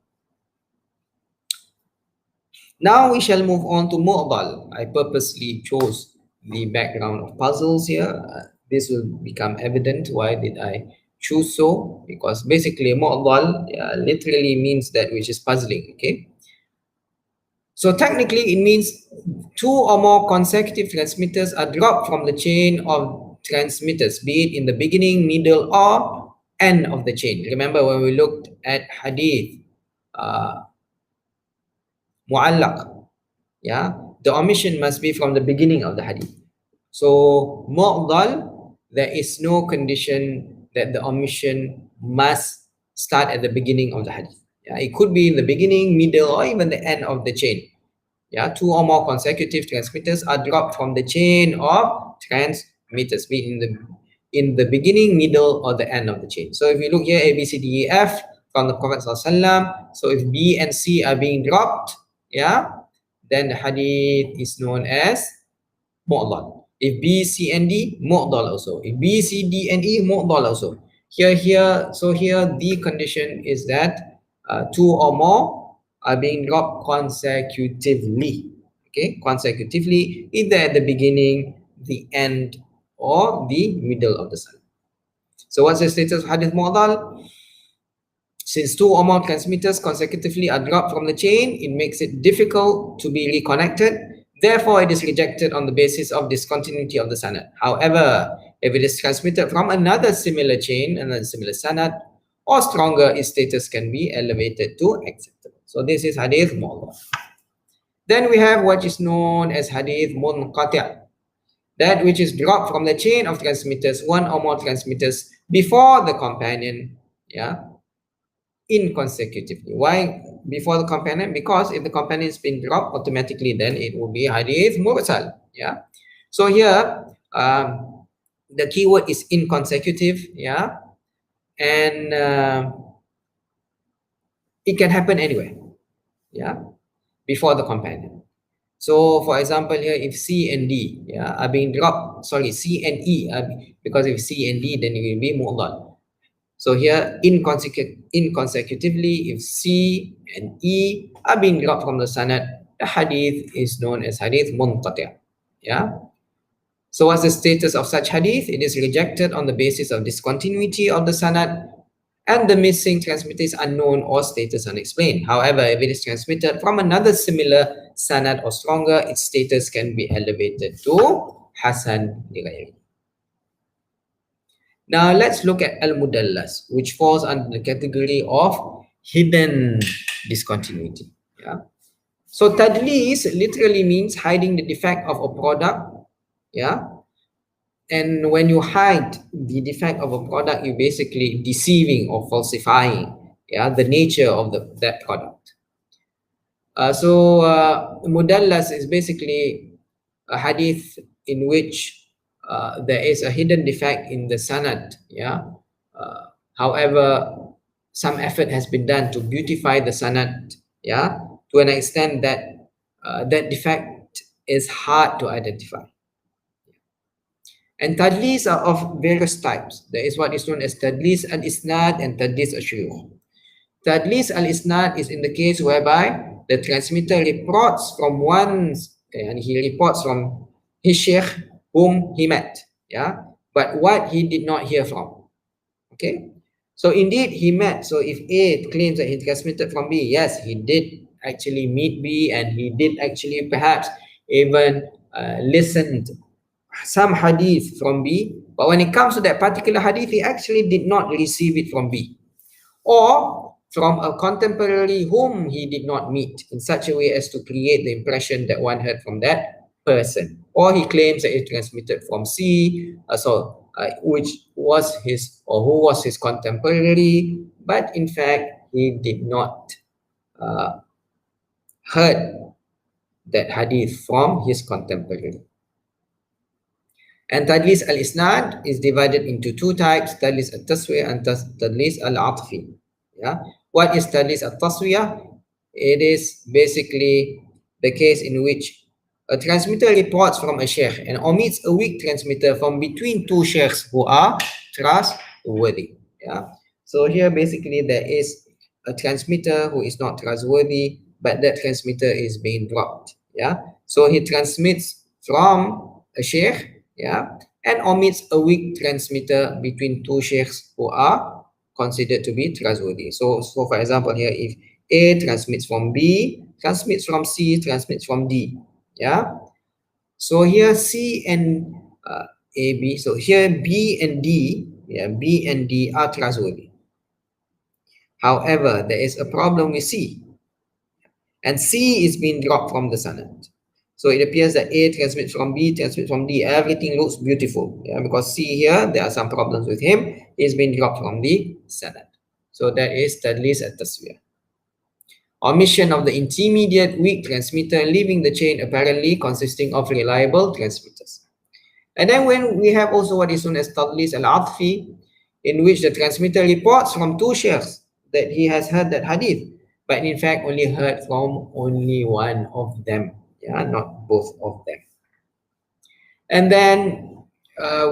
Now we shall move on to mu'dal. I purposely chose the background of puzzles here. This will become evident. Why did I choose so? Because basically mu'dal literally means that which is puzzling. Okay, so technically it means two or more consecutive transmitters are dropped from the chain of transmitters, be it in the beginning, middle, or end of the chain. Remember when we looked at hadith mu'allaq, yeah, the omission must be from the beginning of the hadith. So mu'dal, there is no condition that the omission must start at the beginning of the hadith. Yeah, it could be in the beginning, middle, or even the end of the chain. Yeah, two or more consecutive transmitters are dropped from the chain of transmitters, be it in the beginning, middle, or the end of the chain. So if you look here, A, B, C, D, E, F from the Prophet ﷺ, so if B and C are being dropped, yeah, then the hadith is known as mu'dal. If B, C, and D, mu'dal also. If B, C, D, and E, mu'dal also. So here the condition is that two or more are being dropped consecutively. Okay, consecutively, either at the beginning, the end, or the middle of the sanad. So what's the status of hadith mu'dal? Since two or more transmitters consecutively are dropped from the chain, it makes it difficult to be reconnected. Therefore, it is rejected on the basis of discontinuity of the sanad. However, if it is transmitted from another similar chain, another similar sanad, or stronger, its status can be elevated to acceptable. So this is hadith mu'dal. Then we have what is known as hadith munqati', that which is dropped from the chain of transmitters, one or more transmitters before the companion, yeah, inconsecutively. Why before the companion? Because if the companion has been dropped automatically, then it will be hadith mursal. Yeah. So here the keyword is inconsecutive. Yeah, and it can happen anywhere. Yeah, before the companion. So for example here, if C and D, yeah, are being dropped, sorry, C and E because if C and D, then it will be mu'dal. So here, inconsecutively, if C and E are being dropped from the sanad, the hadith is known as hadith munqati'. Yeah. So what's the status of such hadith? It is rejected on the basis of discontinuity of the sanad, and the missing transmitter is unknown or status unexplained. However, if it is transmitted from another similar sanad or stronger, its status can be elevated to hasan li ghairi. Now let's look at al-mudallas, which falls under the category of hidden discontinuity. Yeah. So tadlis literally means hiding the defect of a product. Yeah. And when you hide the defect of a product, you're basically deceiving or falsifying, yeah, the nature of that product. Mudallas is basically a hadith in which there is a hidden defect in the sanad. Yeah. However, some effort has been done to beautify the sanad. Yeah, to an extent that that defect is hard to identify. And tadlis are of various types. There is what is known as tadlis al-isnad and tadlis al-shuyukh. Tadlis al-isnad is in the case whereby the transmitter reports from and he reports from his sheikh whom he met, yeah, but what he did not hear from. Okay, so indeed he met. So if A claims that he transmitted from B, yes, he did actually meet B, and he did actually perhaps even listened some hadith from B, but when it comes to that particular hadith, he actually did not receive it from B, or from a contemporary whom he did not meet, in such a way as to create the impression that one heard from that person. Or he claims that it transmitted from C, which was his or who was his contemporary, but in fact he did not heard that hadith from his contemporary. And tadlis al-isnad is divided into two types, tadlis al-taswiyah and tadlis al-atfi. Yeah. What is tadlis al-taswiyah? It is basically the case in which a transmitter reports from a sheikh and omits a weak transmitter from between two sheikhs who are trustworthy. Yeah. So here basically there is a transmitter who is not trustworthy, but that transmitter is being dropped. Yeah. So he transmits from a sheikh, yeah, and omits a weak transmitter between two sheikhs who are considered to be trustworthy. So for example here, if A transmits from B, transmits from C, transmits from D, yeah. So here C and A, B. So here B and D, yeah, B and D are trustworthy. However, there is a problem with C, and C is being dropped from the sanad. So it appears that A transmits from B, transmits from D. Everything looks beautiful. Yeah, because C here, there are some problems with him. He's been dropped from the sanad. So that is tadlis at-taswiyah. Omission of the intermediate weak transmitter, leaving the chain apparently consisting of reliable transmitters. And then when we have also what is known as tadlis al-atfi, in which the transmitter reports from two sheikhs that he has heard that hadith, but in fact only heard from only one of them, yeah, not both of them. And then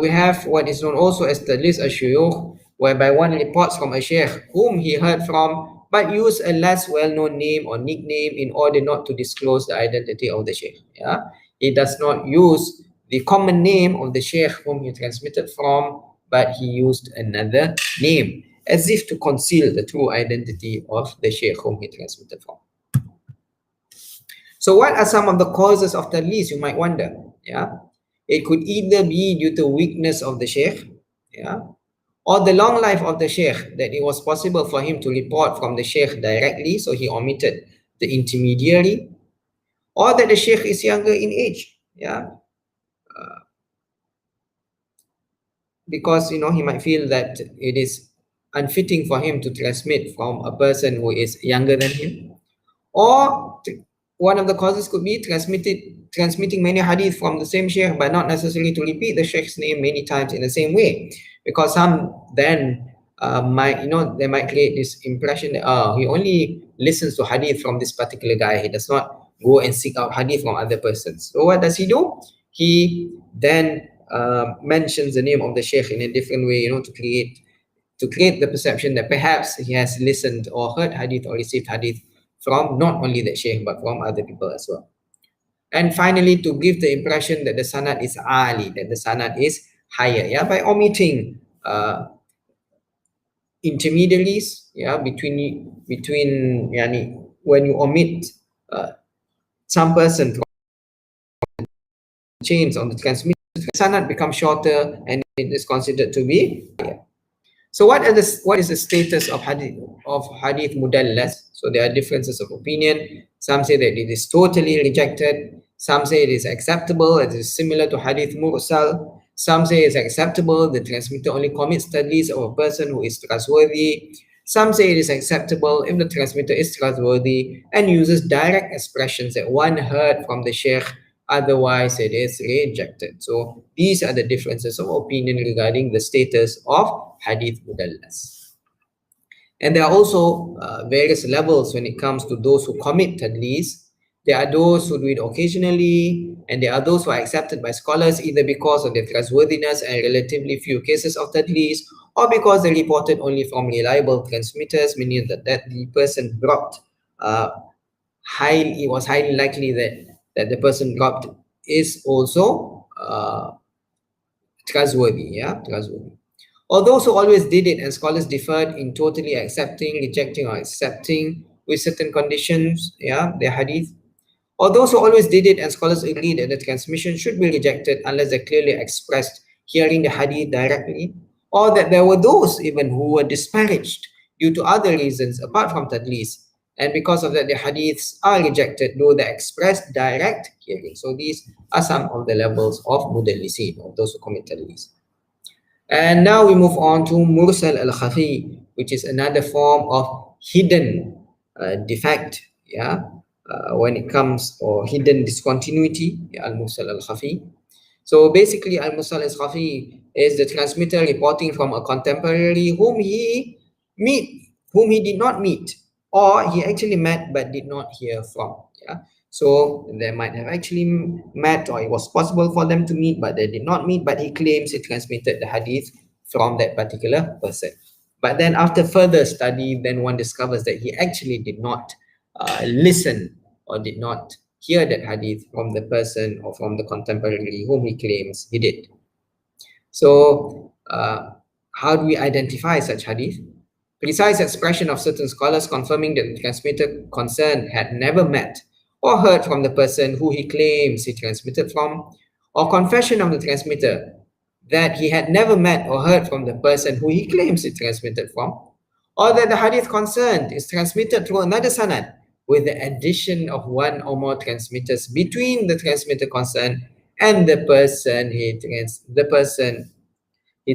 we have what is known also as tadlis al-shuyukh, whereby one reports from a sheikh whom he heard from, but use a less well-known name or nickname in order not to disclose the identity of the sheikh. Yeah, he does not use the common name of the sheikh whom he transmitted from, but he used another name, as if to conceal the true identity of the sheikh whom he transmitted from. So what are some of the causes of tadlis, you might wonder? Yeah, it could either be due to weakness of the sheikh, yeah, or the long life of the sheikh, that it was possible for him to report from the sheikh directly, so he omitted the intermediary, or that the sheikh is younger in age, yeah, because he might feel that it is unfitting for him to transmit from a person who is younger than him, or one of the causes could be transmitting many hadith from the same sheikh, but not necessarily to repeat the sheikh's name many times in the same way, because some then they might create this impression that he only listens to hadith from this particular guy, he does not go and seek out hadith from other persons. So what does he do? He then mentions the name of the sheikh in a different way, to create the perception that perhaps he has listened or heard hadith or received hadith from not only that sheikh but from other people as well. And finally, to give the impression that the sanad is ali, that the sanad is higher, yeah, by omitting intermediaries, yeah, between yani, when you omit some person from chains on the transmission, the sanad becomes shorter and it is considered to be higher. So what is the status of hadith mudallas? So there are differences of opinion. Some say that it is totally rejected. Some say it is acceptable, it is similar to hadith mursal. Some say it's acceptable, the transmitter only commits tadlis of a person who is trustworthy. Some say it is acceptable if the transmitter is trustworthy and uses direct expressions that one heard from the sheikh, otherwise it is rejected. So these are the differences of opinion regarding the status of hadith mudallas. And there are also various levels when it comes to those who commit tadlis. There are those who do it occasionally, and there are those who are accepted by scholars either because of their trustworthiness and relatively few cases of tadlis, or because they reported only from reliable transmitters, meaning that the person dropped it was highly likely that the person dropped is also trustworthy, yeah, trustworthy. Or those who always did it, and scholars differed in totally accepting, rejecting, or accepting with certain conditions, yeah, their hadith. Or those who always did it, and scholars agreed that the transmission should be rejected unless they clearly expressed hearing the hadith directly, or that there were those even who were disparaged due to other reasons apart from tadlis, and because of that the hadiths are rejected though they expressed direct hearing. So these are some of the levels of mudallisin, or those who commit tadlis. And now we move on to mursal al-khafi, which is another form of hidden defect, yeah, when it comes, or hidden discontinuity, yeah, al-mursal al-khafi. So basically, al-mursal al-khafi is the transmitter reporting from a contemporary whom he did not meet, or he actually met but did not hear from. Yeah. So they might have actually met, or it was possible for them to meet, but they did not meet, but he claims he transmitted the hadith from that particular person. But then after further study, then one discovers that he actually did not listen or did not hear that hadith from the person or from the contemporary whom he claims he did. So how do we identify such hadith? Precise expression of certain scholars confirming that the transmitter concerned had never met or heard from the person who he claims he transmitted from, or confession of the transmitter that he had never met or heard from the person who he claims he transmitted from, or that the hadith concerned is transmitted through another sanad with the addition of one or more transmitters between the transmitter concerned and the person he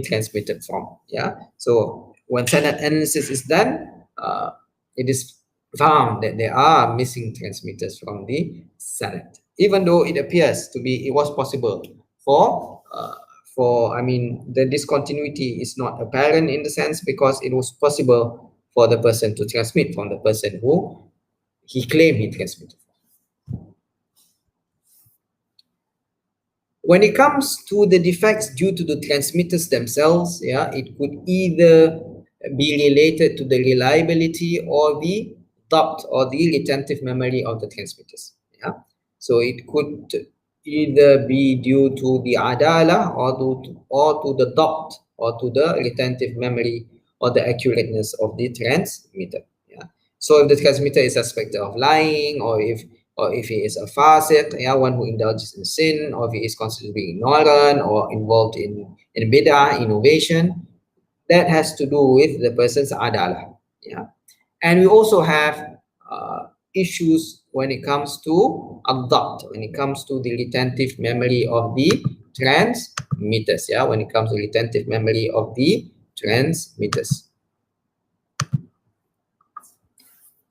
transmitted from. Yeah. So when sanad analysis is done, it is found that there are missing transmitters from the sanad, even though it appears to be it was possible for I mean the discontinuity is not apparent in the sense because it was possible for the person to transmit from the person who he claimed he transmitted. When it comes to the defects due to the transmitters themselves, yeah, it could either be related to the reliability or the doubt or the retentive memory of the transmitters. Yeah, so it could either be due to the adala or to the doubt or to the retentive memory or the accurateness of the transmitter. Yeah, so if the transmitter is suspected of lying, or if he is a fasiq, yeah, one who indulges in sin, or if he is considered being ignorant or involved in bid'ah, innovation, that has to do with the person's adalah. Yeah. And we also have issues when it comes to abduct, when it comes to the retentive memory of the transmitters. Yeah, when it comes to retentive memory of the transmitters.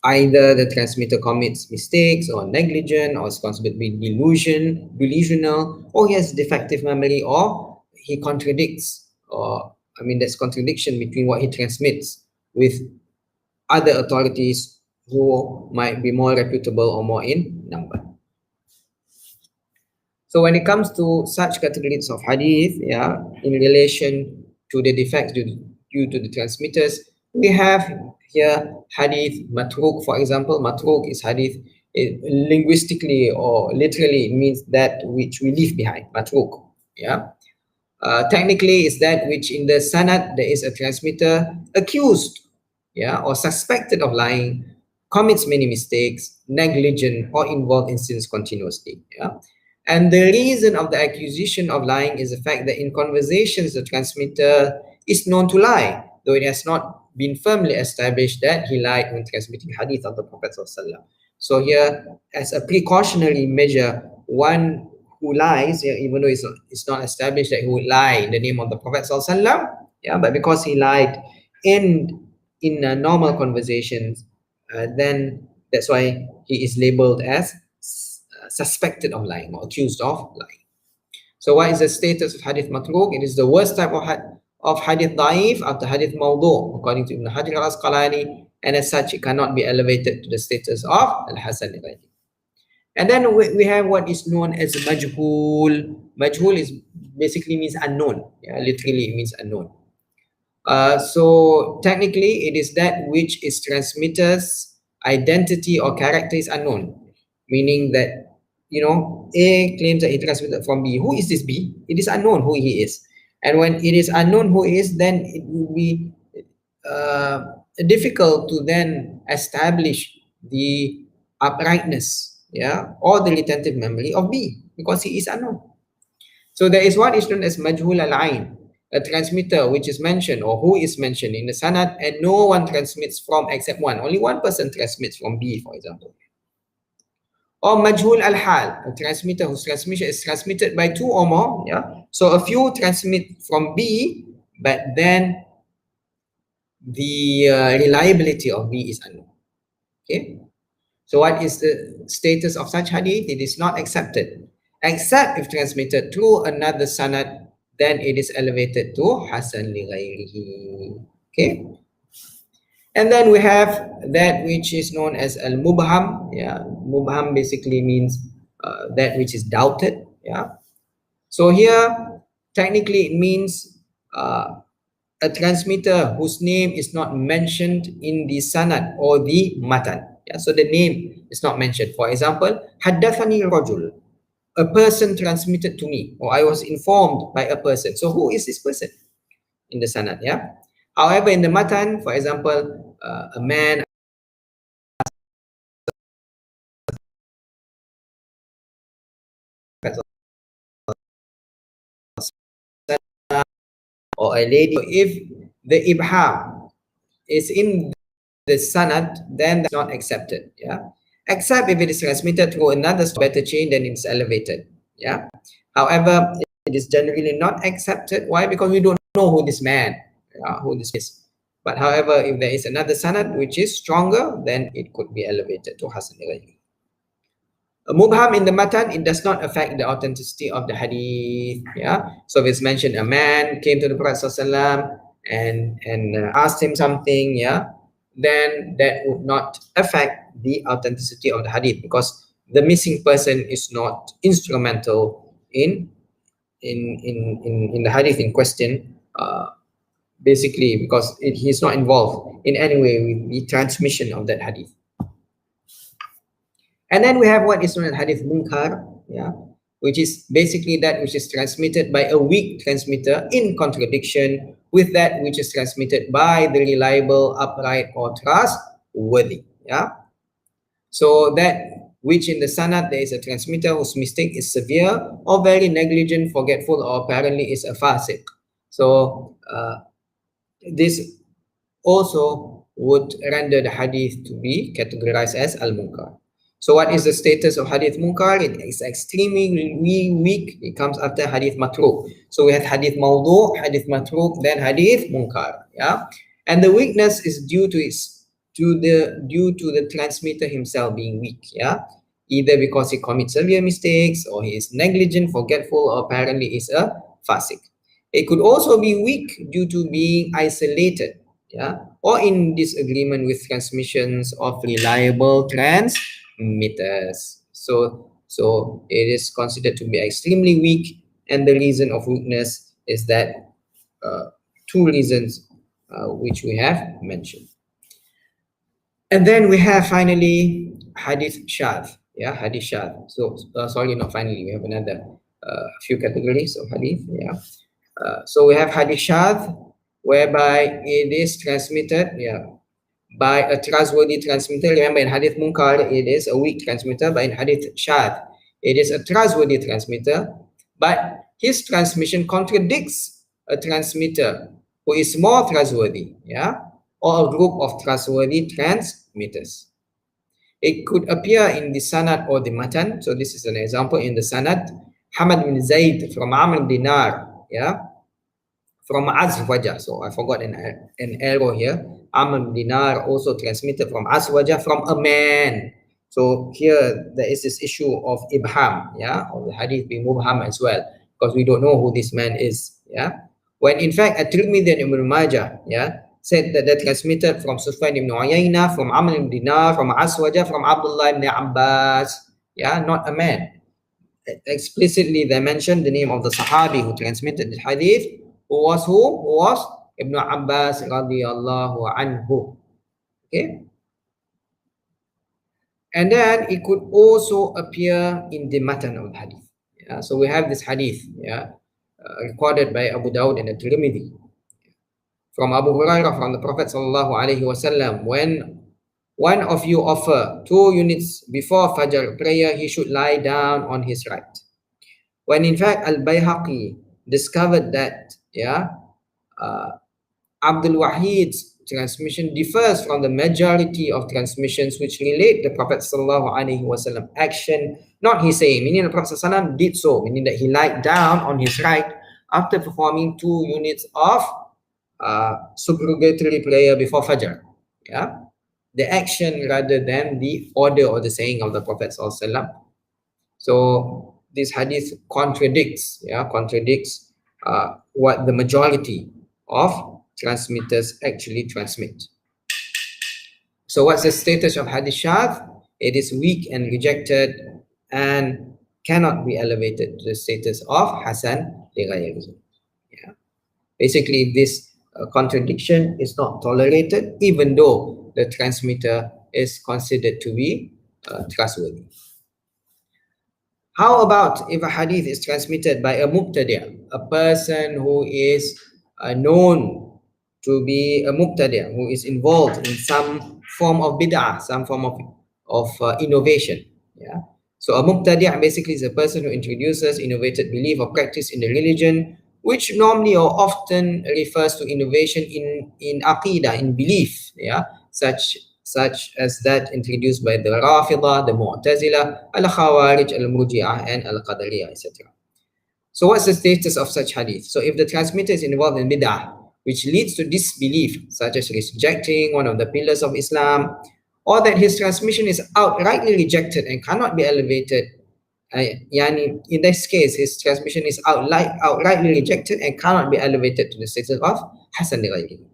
Either the transmitter commits mistakes or negligent or is considered being delusional, or he has defective memory, or he contradicts, or I mean there's contradiction between what he transmits with other authorities who might be more reputable or more in number. So when it comes to such categories of hadith, yeah, in relation to the defects due to the transmitters, we have here hadith matruk, for example. Matruk is hadith, linguistically or literally it means that which we leave behind, matruk. Yeah. Technically is that which in the sanad there is a transmitter accused, yeah, or suspected of lying, commits many mistakes, negligent, or involved in sins continuously. Yeah. And the reason of the accusation of lying is the fact that in conversations the transmitter is known to lie, though it has not been firmly established that he lied when transmitting hadith of the Prophet ﷺ. So here, as a precautionary measure, one who lies, yeah, even though it's not established that he would lie in the name of the Prophet ﷺ, yeah, but because he lied in normal conversations, then that's why he is labeled as suspected of lying or accused of lying. So what is the status of hadith matruk? It is the worst type of hadith da'if after hadith mawdu', according to Ibn Hajar al-Asqalani, and as such it cannot be elevated to the status of al-Hasan al-Ghaib. And then we have what is known as majhul. Majhul is basically means unknown. Yeah, literally it means unknown. So technically it is that which is transmitter's identity or character is unknown, meaning that, you know, A claims that he transmitted from B. Who is this B? It is unknown who he is. And when it is unknown who he is, then it will be difficult to then establish the uprightness, yeah, or the retentive memory of B because he is unknown. So there is what is known as majhul al-ain, a transmitter which is mentioned or who is mentioned in the sanad and no one transmits from except one. Only one person transmits from B, for example. Or majhul al-hal, a transmitter whose transmission is transmitted by two or more. Yeah. So a few transmit from B, but then the reliability of B is unknown. Okay, so what is the status of such hadith? It is not accepted, except if transmitted through another sanad, then it is elevated to hasan li ghairihi. Okay, and then we have that which is known as al-mubham. Yeah, mubham basically means that which is doubted. Yeah, so here technically it means a transmitter whose name is not mentioned in the sanad or the matan. Yeah, so the name is not mentioned. For example, haddathani rajul, a person transmitted to me, or I was informed by a person. So who is this person in the sanad? Yeah. However, in the matan, for example, a man or a lady, if the ibham is in the sanad, then that's not accepted. Yeah, except if it is transmitted through another better chain, then it's elevated. Yeah, however, it is generally not accepted. Why? Because we don't know who this man, who this is. But however, if there is another sanad which is stronger, then it could be elevated to hasan al-ghairi. A mubham in the matan, it does not affect the authenticity of the hadith. Yeah, so if it's mentioned a man came to the Prophet ﷺ and asked him something, yeah, then that would not affect the authenticity of the hadith, because the missing person is not instrumental in the hadith in question, basically because he's not involved in any way with the transmission of that hadith. And then we have what is known as hadith munkar, yeah, which is basically that which is transmitted by a weak transmitter in contradiction with that which is transmitted by the reliable, upright, or trustworthy. Yeah. So that which in the sanad there is a transmitter whose mistake is severe or very negligent, forgetful, or apparently is a fasiq. So this also would render the hadith to be categorized as al-munkar. So what is the status of hadith munkar? It is extremely weak. It comes after hadith matruk. So we have hadith mawdu', hadith matruk, then hadith munkar. Yeah, and the weakness is due to the transmitter himself being weak. Yeah, either because he commits severe mistakes, or he is negligent, forgetful, or apparently is a fasik. It could also be weak due to being isolated, yeah, or in disagreement with transmissions of reliable transmitters. So it is considered to be extremely weak, and the reason of weakness is that two reasons which we have mentioned. And then we have finally hadith shadh. Yeah, hadith shadh. So sorry, not finally. We have another few categories of hadith. Yeah. So we have hadith shadh, whereby it is transmitted, yeah, by a trustworthy transmitter. Remember, in hadith munkar, it is a weak transmitter, but in hadith shadh, it is a trustworthy transmitter, but his transmission contradicts a transmitter who is more trustworthy, yeah, or a group of trustworthy transmitters. It could appear in the sanad or the matan. So this is an example in the sanad. Hamad bin Zaid from Amr bin Dinar, yeah, from Azwajah. So I forgot an arrow here. Amr bin Dinar also transmitted from Azwajah, from a man. So here there is this issue of ibham, yeah, or the hadith being mubham as well, because we don't know who this man is, yeah. When in fact at-Tirmidhi and Ibn Majah, yeah, said that they transmitted from Sufyan ibn Uyayna, from Amr ibn Dinar, from Aswajah, from Abdullah ibn Abbas, yeah, not a man. Explicitly they mentioned the name of the sahabi who transmitted the hadith, who was Ibn Abbas radiyallahu anhu. Okay. And then it could also appear in the matan of the hadith. Yeah? So we have this hadith, yeah, recorded by Abu Dawud and at-Tirmidhi, from Abu Hurairah, from the Prophet sallallahu alaihi wasallam, when one of you offer 2 units before Fajr prayer, he should lie down on his right. When in fact Al-Bayhaqi discovered that, yeah, Abdul Wahid's transmission differs from the majority of transmissions which relate the Prophet sallallahu alaihi wasallam action, not his saying, meaning the Prophet sallallahu alaihi wasallam did so, meaning that he lied down on his right after performing 2 units of subrogatory prayer before Fajr. Yeah, the action rather than the order or the saying of the Prophet Sallallahu Alaihi Wasallam. So this hadith contradicts, what the majority of transmitters actually transmit. So what's the status of hadith shadh? It is weak and rejected and cannot be elevated to the status of hasan li ghayrihi. Yeah. Basically, this contradiction is not tolerated even though the transmitter is considered to be trustworthy. How about if a hadith is transmitted by a mubtadi', a person who is known to be a mubtadi', who is involved in some form of bid'ah, some form of innovation. Yeah. So a mubtadi' basically is a person who introduces innovated belief or practice in the religion, which normally or often refers to innovation in aqidah, in belief. Yeah, such as that introduced by the Rafidah, the Mu'tazila, al-Khawarij, al-Murji'ah, and al-Qadariyah, etc. So what's the status of such hadith? So if the transmitter is involved in bid'ah, which leads to disbelief, such as rejecting one of the pillars of Islam, or that his transmission is outrightly rejected and cannot be elevated, in this case, his transmission is outrightly rejected and cannot be elevated to the status of Hasan li ghayrihi.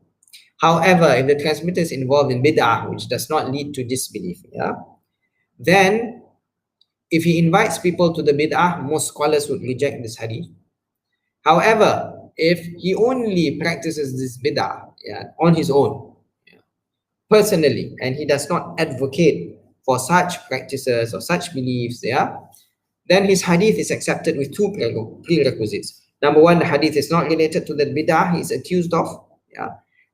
However, if the transmitter is involved in bid'ah, which does not lead to disbelief, then if he invites people to the bid'ah, most scholars would reject this hadith. However, if he only practices this bid'ah on his own, personally, and he does not advocate for such practices or such beliefs, then his hadith is accepted with two prerequisites. Number one, the hadith is not related to the bid'ah he is accused of.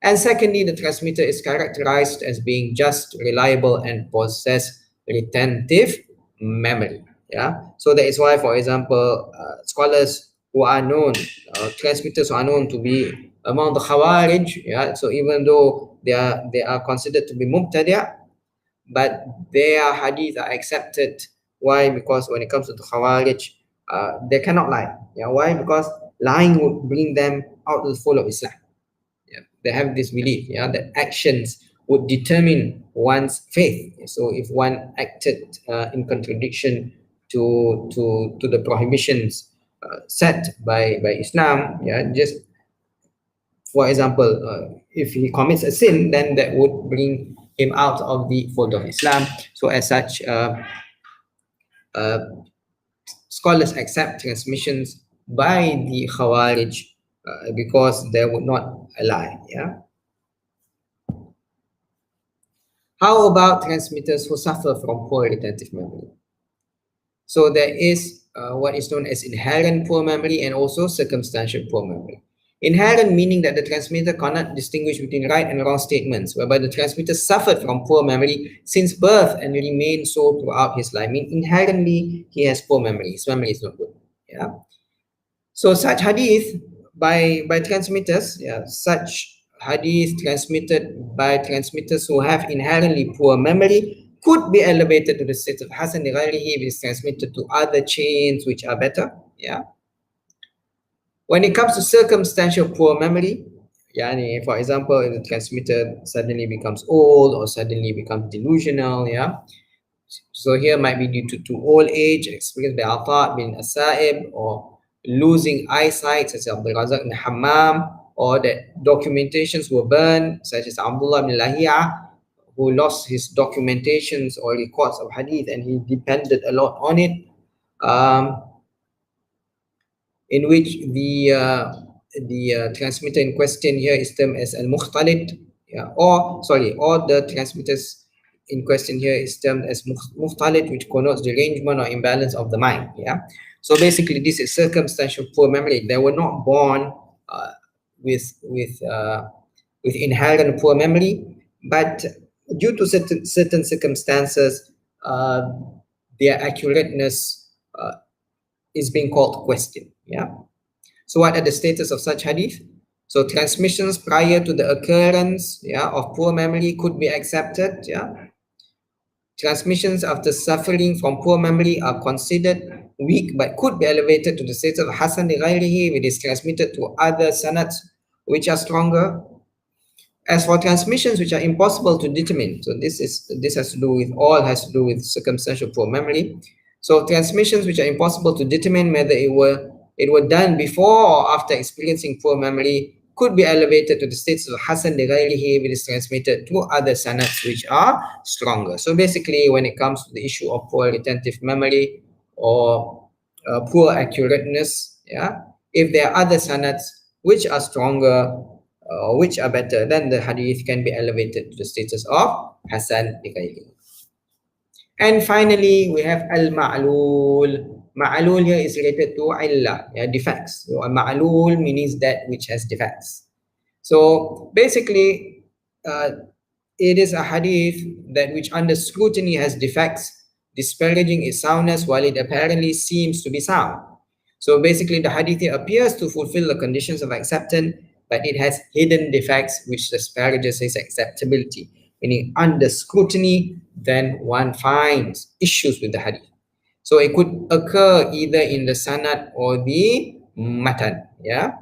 And secondly, the transmitter is characterized as being just, reliable, and possess retentive memory. So that is why, for example, scholars who are known, transmitters who are known to be among the Khawarij, so even though they are considered to be mubtadi', but their hadith are accepted. Why? Because when it comes to the Khawarij, they cannot lie. Why? Because lying would bring them out of the fold of Islam. They have this belief, that actions would determine one's faith. So if one acted in contradiction to the prohibitions set by Islam, just for example, if he commits a sin, then that would bring him out of the fold of Islam. So as such, scholars accept transmissions by the Khawarij because they would not lie. How about transmitters who suffer from poor retentive memory? So there is what is known as inherent poor memory and also circumstantial poor memory. Inherent meaning that the transmitter cannot distinguish between right and wrong statements, whereby the transmitter suffered from poor memory since birth and remained so throughout his life. I mean, inherently he has poor memory. His memory is not good. So such hadith by transmitters, such hadith transmitted by transmitters who have inherently poor memory could be elevated to the state of Hasan li ghayrihi if it is transmitted to other chains which are better. When it comes to circumstantial poor memory, for example, if the transmitter suddenly becomes old or suddenly becomes delusional, so here might be due to old age, experienced by Ata bin As-Sa'ib, or losing eyesight, such as Abdul Razak bin Hammam, or that documentations were burned, such as Abdullah bin Lahia, who lost his documentations or records of hadith and he depended a lot on it, in which the transmitter in question here is termed as al-mukhtalid, or the transmitters in question here is termed as mukhtalid, which connotes derangement or imbalance of the mind. So basically, this is circumstantial poor memory. They were not born with inherent poor memory, but due to certain circumstances, their accurateness is being called question. So what are the status of such hadith? So transmissions prior to the occurrence of poor memory could be accepted. Transmissions after suffering from poor memory are considered weak but could be elevated to the status of Hasan li ghayrihi if it is transmitted to other sanads which are stronger. As for transmissions which are impossible to determine, so this has to do with circumstantial poor memory. So transmissions which are impossible to determine whether it were done before or after experiencing poor memory could be elevated to the status of Hasan li ghayrihi if it is transmitted through other sanads which are stronger. So basically, when it comes to the issue of poor retentive memory or poor accurateness, yeah, if there are other sanads which are stronger, which are better, then the hadith can be elevated to the status of Hasan li ghayrihi. And finally, we have al-ma'lul. Ma'lul here is related to illah, yeah, defects. So ma'lul means that which has defects. So basically, it is a hadith that which under scrutiny has defects, disparaging its soundness while it apparently seems to be sound. So basically, the hadith here appears to fulfill the conditions of acceptance, but it has hidden defects which disparages its acceptability. Meaning, under scrutiny, then one finds issues with the hadith. So it could occur either in the sanad or the matan. Yeah.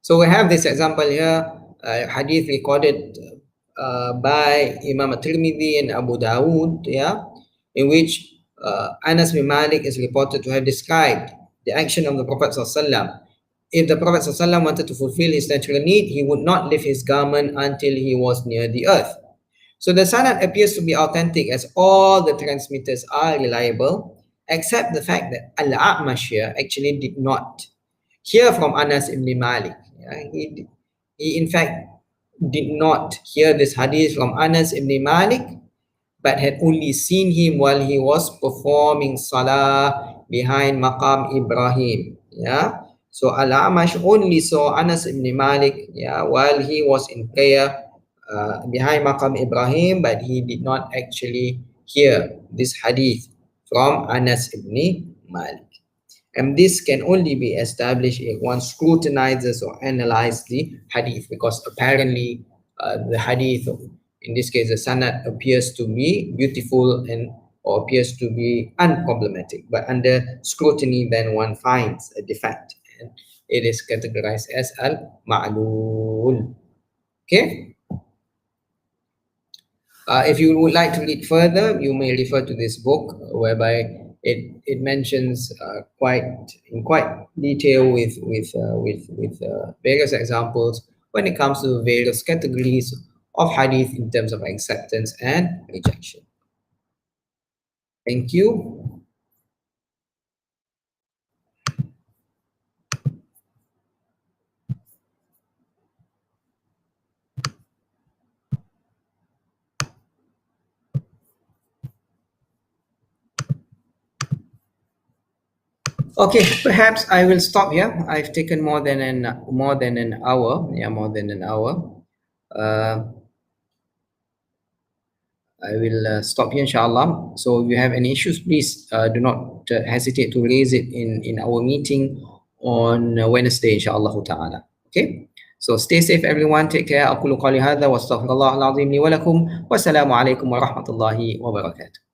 So we have this example here, hadith recorded by Imam At-Tirmidhi and Abu Dawood, yeah, in which Anas bin Malik is reported to have described the action of the Prophet ﷺ. If the Prophet ﷺ wanted to fulfill his natural need, he would not lift his garment until he was near the earth. So the sanad appears to be authentic as all the transmitters are reliable, except the fact that Al-A'mash actually did not hear from Anas ibn Malik. He in fact did not hear this hadith from Anas ibn Malik, but had only seen him while he was performing salah behind Maqam Ibrahim. Yeah. So Al-Amash only saw Anas ibn Malik, yeah, while he was in prayer behind Maqam Ibrahim, but he did not actually hear this hadith from Anas ibn Malik. And this can only be established if one scrutinizes or analyzes the hadith, because apparently the hadith, in this case the sanad, appears to be beautiful and or appears to be unproblematic. But under scrutiny, then one finds a defect, and it is categorized as al-ma'lul. Okay. If you would like to read further, you may refer to this book, whereby it mentions quite detail with various examples when it comes to various categories of hadith in terms of acceptance and rejection. Thank you. Okay, perhaps I will stop here. I've taken more than an hour. Yeah, more than an hour. I will stop here, inshallah. So if you have any issues, please do not hesitate to raise it in our meeting on Wednesday, inshallah ta'ala. Okay. So stay safe, everyone. Take care. أقول قولي هذا واستغفر الله العظيم لي ولكم والسلام عليكم ورحمة الله وبركاته.